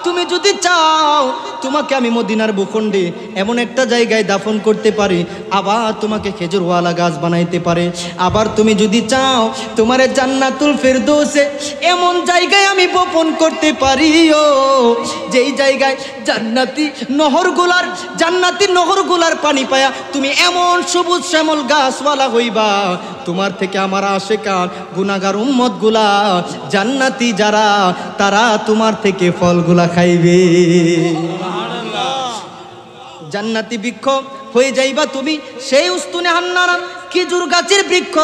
তুমি যদি চাও তোমাকে আমি মদিনার ভূখণ্ডে এমন একটা জায়গায় দাফন করতে পারি, আবার তোমাকে খেজুরওয়ালা গাছ বানাইতে পারে, আবার তুমি যদি চাও তোমারে জান্নাতুল ফেরদৌসে এমন জায়গায় আমি বপন করতে পারিও, যেই জায়গায় জান্নাতি নহরগুলার পানি পায়া তুমি এমন সবুজ শ্যামল গাছওয়ালা হইবা, তোমার থেকে আমার আশেকান গুনাহগার উম্মতগুলা জান্নাতি যারা, তারা তোমার থেকে ফলগুলা খাইবে। জান্নাতি বৃক্ষ হয়ে যাইবা তুমি, সেই উস্তুনে হান্নানা খেজুর গাছের বৃক্ষ,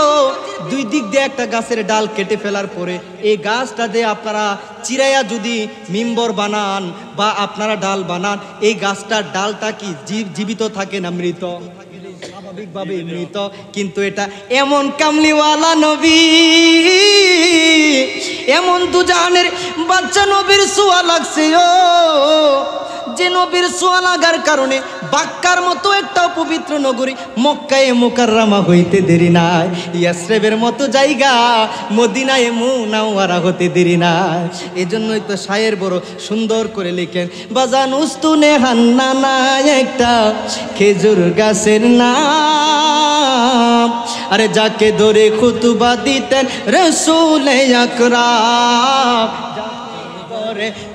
দুই দিক দিয়ে একটা গাছের ডাল কেটে ফেলার পরে এই গাছটা দিয়ে আপনারা চিরাইয়া যদি মিম্বর বানান বা আপনারা ডাল বানান, এই গাছটার ডালটা কি জীবিত থাকে না মৃত? স্বাভাবিকভাবে মৃত। কিন্তু এটা এমন কামলিওয়ালা নবী, এমন দুজানের বাচ্চা নবীর ছোঁয়া লাগছে ও, যে নবীর ছোঁয়া লাগার কারণে বাক্কার মতো একটা পবিত্র নগরী মক্কায়ে মুকাররমা হইতে দেরি নাই, ইয়াসরিবের মতো জায়গা মদিনায়ে মুনাওয়ারা হতে দেরি নাই। এজন্যই তো শায়ের বড় সুন্দর করে লিখেন, বাজান উস্তুনে হান্নানা একটা খেজুর গাছের নাম, আরে যাকে ধরে খুতবা দিতেন রাসূলে আকরাম,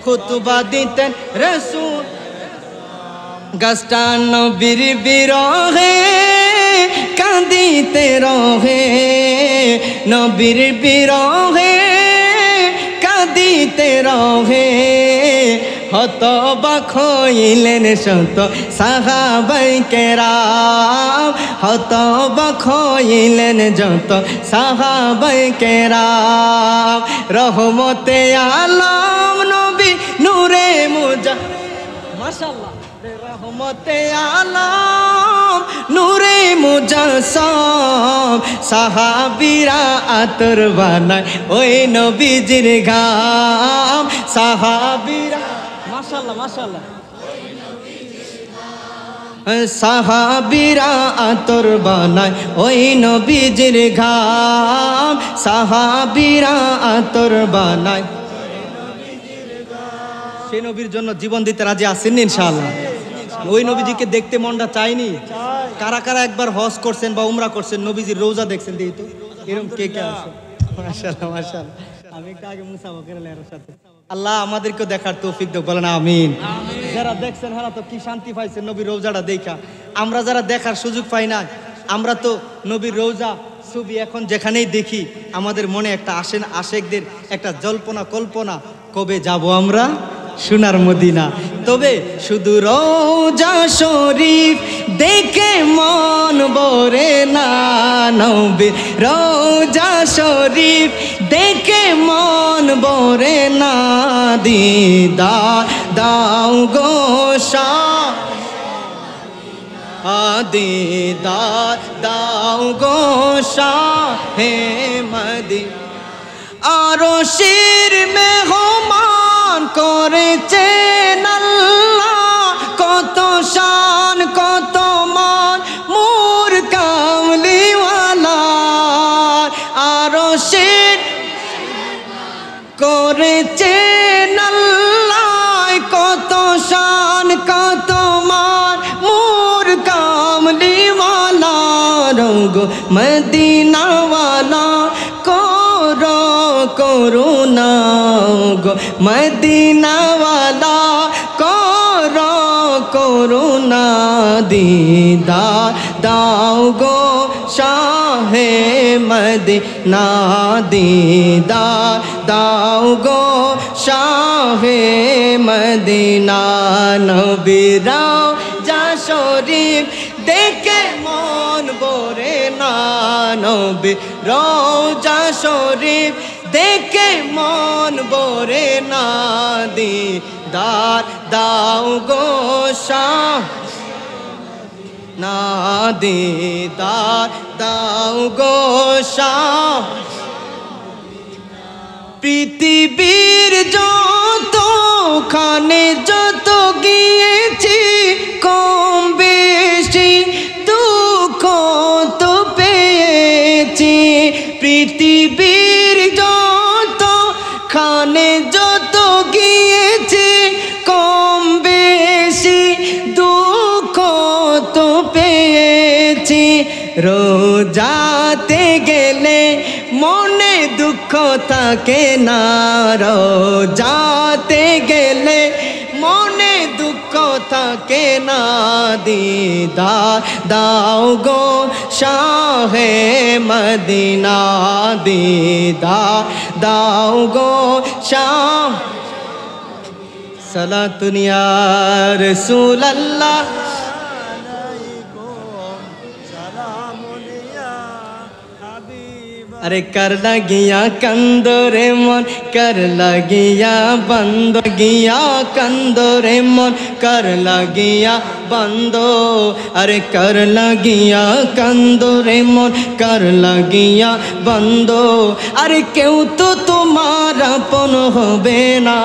খুতবা দিতেন রাসূল। গাছটা নবীর বিরহে কাঁদিতে রহে, নবীর বিরহে কাঁদিতে রহে, হতবাক হইলেন শত সাহাবায়ে কেরাম, হতবাক হইলেন যত সাহাবায়ে কেরাম। রহমতে আলম নবী নূরে মুজা, মাশাআল্লাহ, রহমতে আলম নূরে মুজাসসাম, সাহাবীরা আতর বানায় ওই নবীজির ঘাম, সাহাবীরা মাশাআল্লাহ মাশাআল্লাহ, সাহাবীরা আতর বানায় ওই নবীজির ঘাম, সাহাবীরা আতর বানায়। সেই নবীর জন্য জীবন দিতে রাজি আছেন ইনশাআল্লাহ? ওই নবীজিকে দেখতে মনটা চাইনি? কারা কারা একবার হজ করছেন বা উমরা করছেন, নবীজির রোজা দেখছেন? দেখি তো এরকম কে কে আছে? মাশাআল্লাহ মাশাআল্লাহ। আমি একটু আগে মুসাফা করে এর সাথে, আল্লাহ আমাদেরকে দেখার তৌফিক দাও, বলেন আমিন। যারা দেখছেন হারা তো কি শান্তি পাইছেন নবীর রোজাটা দেখা। আমরা যারা দেখার সুযোগ পাই না, আমরা তো নবীর রোজা ছবি এখন যেখানেই দেখি আমাদের মনে একটা আসেন, আশেকদের একটা জল্পনা কল্পনা, কবে যাব আমরা সোনার মদিনা। তবে শুধু রওজা শরীফ দেখে মন ভরে না, নবীর রওজা শরীফ দেখে মন ভরে না, দিদার দাও গো শাহ, দিদার দাও গো শাহে মদিনা। আরশের মেহমান করেছেন আল্লাহ, কত শান কত মান মোর কামলিওয়ালা। আরশের করেছেন আল্লাহ, কত শান কত মান মোর কামলিওয়ালা। রঙ্গো মদিনাওয়ালা করুণা গো, মদিনাওয়ালা করুণা, দিদার দাও গো শাহে মদিনা, দিদার দাও গো শাহে মদিনা। নবীর রওজা শরীফ দেখে মন ভরে না, নবীর রওজা শরীফ দেখে মন ভরে না, দিদার দাও গো শাহ, না দিদার দাও গো শাহ। পৃথিবীর যত খানে যত গিয়েছি, কম বেশি দুঃখ তো পেয়েছি। পৃথিবীর যত খানে যত গিয়েছি, কম বেশি দুঃখ তো পেয়েছি। রোজাতে গেলে মনে দুঃখ থাকে না, রোজাতে গেলে মনে দুঃখ থাকে না, দিদার দাও গো শাহে মদিনা, দিদার দাও গো শাহ। সালাতুন ইয়া রাসূলুল্লাহ, अरे कर लगिया कंदोरे मन कर लगिया बंदो गिया कंदोरे मन कर लगिया बंदो अरे कर लगिया कंदोरे मन कर लगिया बंदो अरे क्यों तो तुम्हारा पन होबे ना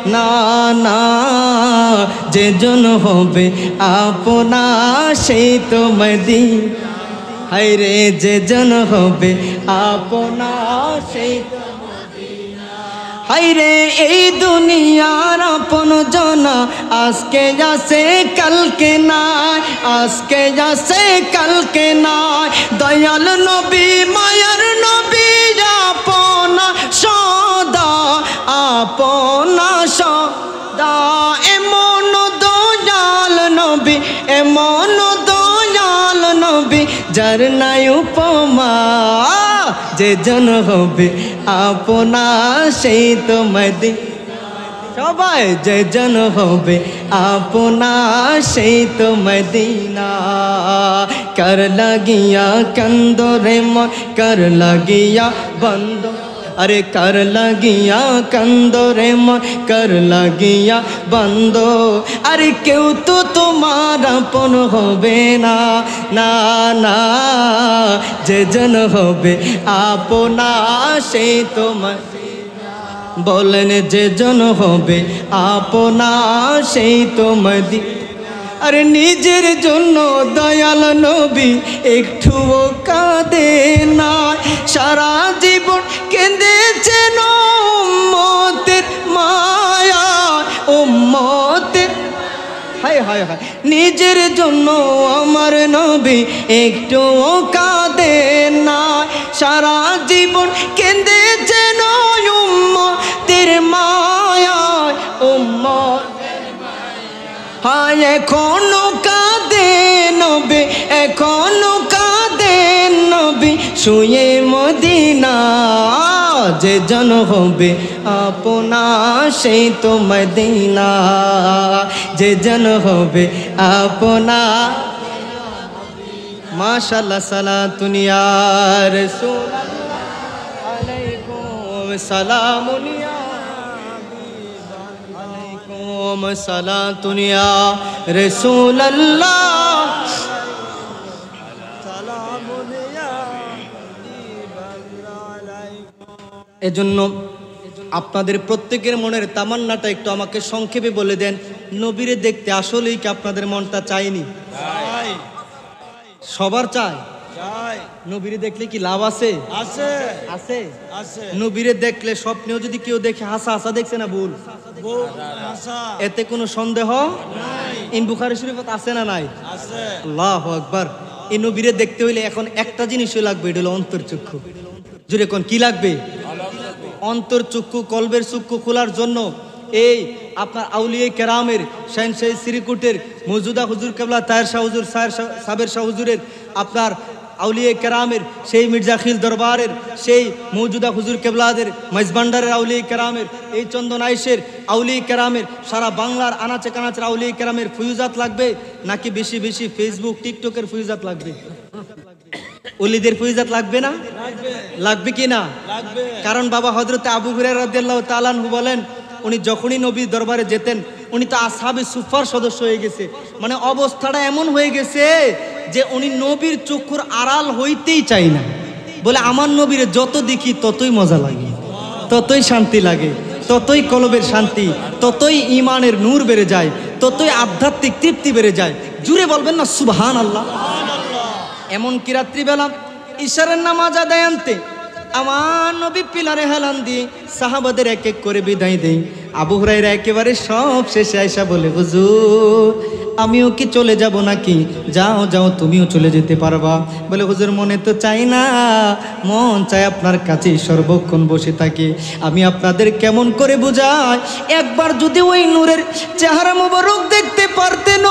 ना ना जे जन होबे आपना सेई तो मदी हाय रे जे जन होबे आपना सेई हाय रे এই দুনিয়ার আপন জানা আজকে যাচ্ছে কালকে নাই আজকে যাচ্ছে কালকে নাই দয়াল নবী মায়ার নবী আপনা সদা আপনা সদা এমন দয়াল নবী এমন দয়াল নবী যার নাই উপমা যে জন হবে আপনা সেই তো মদি সবাই যে জন হবে আপনা সেই তো মদিনা কর লাগিয়া कंदोरे मन कर লাগিয়া বন্ধ अरे कर लगिया कंदोरे मन कर लगिया बंदो अरे क्यों तो तुम्हारा पन होबे ना ना ना जे जन होबे आपना सेई तो बोलेन जे जन होबे आपना सेई तो मदी अरे निजेर जोन्नो दयाल नबी एकटुओ काঁদে না सारा जीवन केंदेছেন उम्मतेर माया उम्मतेर हाय हाय हाय निजेर जोन्नो आमार नबी एकटुओ काঁদে না सारा जीवन केंदेছেন उम्मतेर माया उम्मत हाय एखोनो काঁদে नबी एखोनो काঁদে नबी शुए मदीना जे जन होबे आपना सेई तो मदीना जे जन होबे आपना माशाल्लाह सलातुन या रसूलल्लाह अलैकुम सलामुन या सलातुन या रसूलल्लाह এজন্য আপনাদের প্রত্যেকের মনের তামান্নাটা একটু আমাকে সংক্ষেপে বলে দেন নবীরে দেখতে আসলেই কি আপনাদের মনটা চায়নি সবার চায় নবীরে দেখলে কি লাভ আছে আছে আছে আছে নবীরে দেখলে স্বপ্নেও যদি কেউ দেখে হাসা হাসা দেখছে না ভুল এতে কোনো সন্দেহ নাই ইন বুখারী শরীফত আছে না নাই আছে আল্লাহু আকবার এই নবীরে দেখতে হইলে এখন একটা জিনিসই লাগবে এটা হলো অন্তরচক্ষু জুড়ে কোন কি লাগবে অন্তরচক্ষু কলবের চক্ষু খোলার জন্য এই আপনার আউলিয়া কেরামের শাহেনশাহী শ্রীকুটের মওজুদা হুজুর কেবলা তাহের শাহ হুজুর সাবের শাহ হুজুরের আপনার আউলিয়া কেরামের সেই মির্জা খিল দরবারের সেই মওজুদা হুজুর কেবলাদের মাইজভান্ডারের আউলিয়া কেরামের এই চন্দন আইশের আউলিয়া কেরামের সারা বাংলার আনাচে কানাচের আউলিয়া কেরামের ফুয়ুজাত লাগবে নাকি বেশি বেশি ফেসবুক টিকটকের ফুয়ুজাত লাগবে ওলিদের ফুয়ুজাত লাগবে না লাগবে কি না লাগবে কারণ বাবা হযরত আবু হুরায়রা রাদিয়াল্লাহু তাআলা আনহু বলেন উনি যখনই নবীর দরবারে যেতেন উনি তো আসহাবে সুফার সদস্য হয়ে গেছে মানে অবস্থাটা এমন হয়ে গেছে যে উনি নবীর চক্ষুর আড়াল হইতেই চাই না বলে আমার নবীরে যত দেখি ততই মজা লাগে ততই শান্তি লাগে ততই কলবের শান্তি ততই ঈমানের নূর বেড়ে যায় ততই আধ্যাত্মিক তৃপ্তি বেড়ে যায় জুড়ে বলবেন না সুবহানাল্লাহ এমন কি রাত্রিবেলা ইশারের নামাজ আদায় আনতে আমার নবী পিলারে হেলান দিয়ে সাহাবাদের এক এক করে বিদায় দেই আবু হুরায়রা একেবারে সব শেষে আয়সা বলে হুজুর আমিও কি চলে যাব নাকি যাও যাও তুমিও চলে যেতে পারবা বলে হুজুর মনে তো চাই না মন চায় আপনার কাছে সর্বক্ষণ বসে থাকি আমি আপনাদের কেমন করে বুঝাই একবার যদি ওই নূরের চেহারা মোবারক দেখতে পারতেন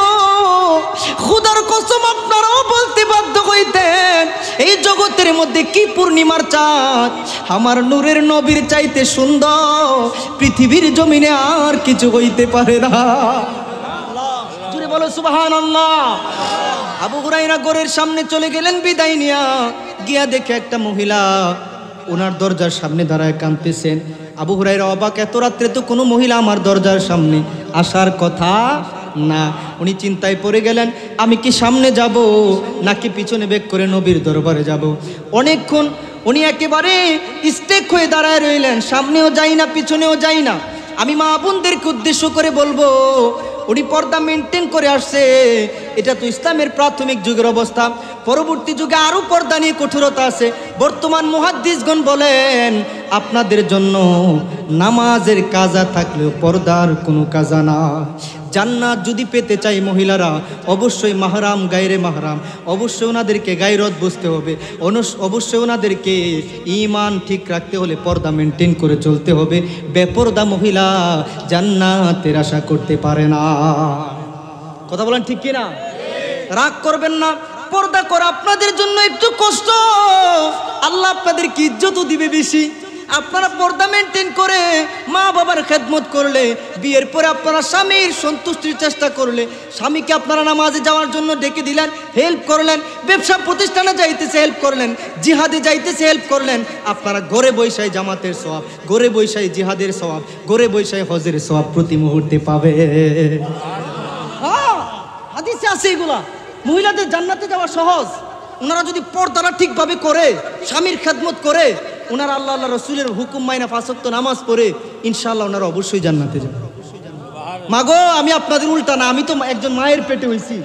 খোদার কসম আপনারাও বলতে বাধ্য হইতেন এই জগতের মধ্যে কি পূর্ণিমার চাঁদ আমার নূরের নবীর চাইতে সুন্দর পৃথিবীর জমিনে আর কিছু হইতে পারে না জুড়ে বলো সুবহানাল্লাহ আবু হুরায়রা ঘরের সামনে চলে গেলেন বিদায় নিয়া গিয়া দেখে একটা মহিলা ওনার দরজার সামনে দাঁড়ায় কাঁদতেছেন। আবু হুরায়রা অবাক, এত রাত্রে তো কোনো মহিলা আমার দরজার সামনে আসার কথা না। উনি চিন্তায় পড়ে গেলেন, আমি কি সামনে যাব নাকি পিছনে বেক করে নবীর দরবারে যাব। অনেকক্ষণ উনি একেবারে স্টেক হয়ে দাঁড়ায় রইলেন, সামনেও যাই না পিছনেও যাই না। আমি মা বোনদেরকে উদ্দেশ্য করে বলবো, উনি পর্দা মেনটেন করে আসছে, এটা তো ইসলামের প্রাথমিক যুগের অবস্থা। পরবর্তী যুগে আরও পর্দা নিয়ে কঠোরতা আছে। বর্তমান মুহাদ্দিসগণ বলেন আপনাদের জন্য নামাজের কাজা থাকলেও পর্দার কোনো কাজা না। জান্নাত যদি পেতে চাই মহিলারা, অবশ্যই মাহরাম গায়রে মাহরাম, অবশ্যই ওনাদেরকে গায়রত বুঝতে হবে, অবশ্যই ওনাদেরকে ঈমান ঠিক রাখতে হলে পর্দা মেনটেন করে চলতে হবে। বেপর্দা মহিলা জান্নাতের আশা করতে পারে না। কথা বলেন ঠিক কিনা? রাগ করবেন না, পর্দা করা আপনাদের জন্য একটু কষ্ট, আল্লাহ আপনাদেরকে ইজ্জতও দিবে বেশি। আপনারা পর্দা মেনটেন করে মা বাবার খেদমত করলে, বিয়ের পরে আপনারা স্বামীর সন্তুষ্টির চেষ্টা করলে, স্বামীকে আপনারা নামাজে যাওয়ার জন্য ডেকে দিলেন, হেল্প করলেন, ব্যবসা প্রতিষ্ঠানে যাইতেছে হেল্প করলেন, জিহাদে যাইতেছে হেল্প করলেন, আপনারা ঘরে বৈশাই জামাতের সওয়াব, ঘরে বৈশাই জিহাদের সওয়াব, ঘরে বৈশাই হজের সওয়াব প্রতি মুহূর্তে পাবে। হাদিসে আছে এগুলা, মহিলাদের জান্নাতে যাওয়া সহজ। ওনারা যদি পর্দাটা ঠিকভাবে করে, স্বামীর খেদমত করে, ওনারা আল্লাহ আল্লাহ রসুলের হুকুম মাইনা 5 ওয়াক্ত নামাজ পড়ে, ইনশাআল্লাহ ওনারা অবশ্যই জান্নাতে যাবে। মাগো, আমি আপনাদের উল্টা না, আমি তো একজন মায়ের পেটে হয়েছি,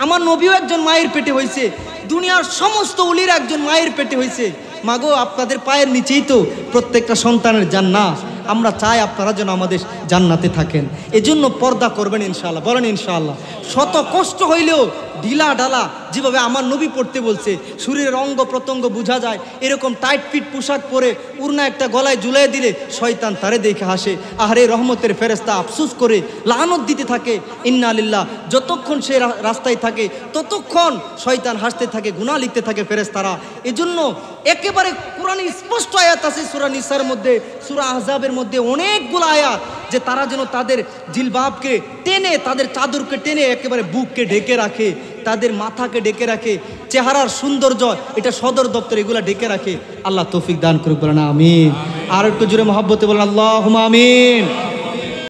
আমার নবীও একজন মায়ের পেটে হয়েছে, দুনিয়ার সমস্ত উলির একজন মায়ের পেটে হয়েছে। মাগো, আপনাদের পায়ের নিচেই তো প্রত্যেকটা সন্তানের জান্নাত। আমরা চাই আপনারা যেন আমাদের জান্নাতে থাকেন, এজন্য পর্দা করবেন ইনশাআল্লাহ। বলেন ইনশাআল্লাহ। শত কষ্ট হইলেও ঢিলা ঢালা যেভাবে আমার নবী পড়তে বলছে, শরীরের অঙ্গ প্রত্যঙ্গ বোঝা যায়, এরকম টাইট ফিট পোশাক পরে উড়না একটা গলায় ঝুলাই দিলে শয়তান তারে দেখে হাসে। আহারে রহমতের ফেরেশতা আফসোস করে লানত দিতে থাকে, ইন্না লিল্লাহ। যতক্ষণ সে রাস্তায় থাকে ততক্ষণ শয়তান হাসতে থাকে, গুনাহ লিখতে থাকে ফেরেশতারা। এজন্য একেবারে কোরআনে স্পষ্ট আয়াত আছে সূরা নিসার মধ্যে, সূরা আহজাবের মধ্যে অনেকগুলো আয়াত, যে তারা যেন তাদের জিলবাবকে টেনে, তাদের চাদরকে টেনে একেবারে বুককে ঢেকে রাখে, তাদের মাথাকে ঢেকে রাখে, চেহারার সৌন্দর্য এটা সদর দপ্তর এগুলা ঢেকে রাখে। আল্লাহ তৌফিক দান করুক, বলেন আমিন। আর একটু জোরে মহব্বতে বলেন আল্লাহুম্মা আমিন।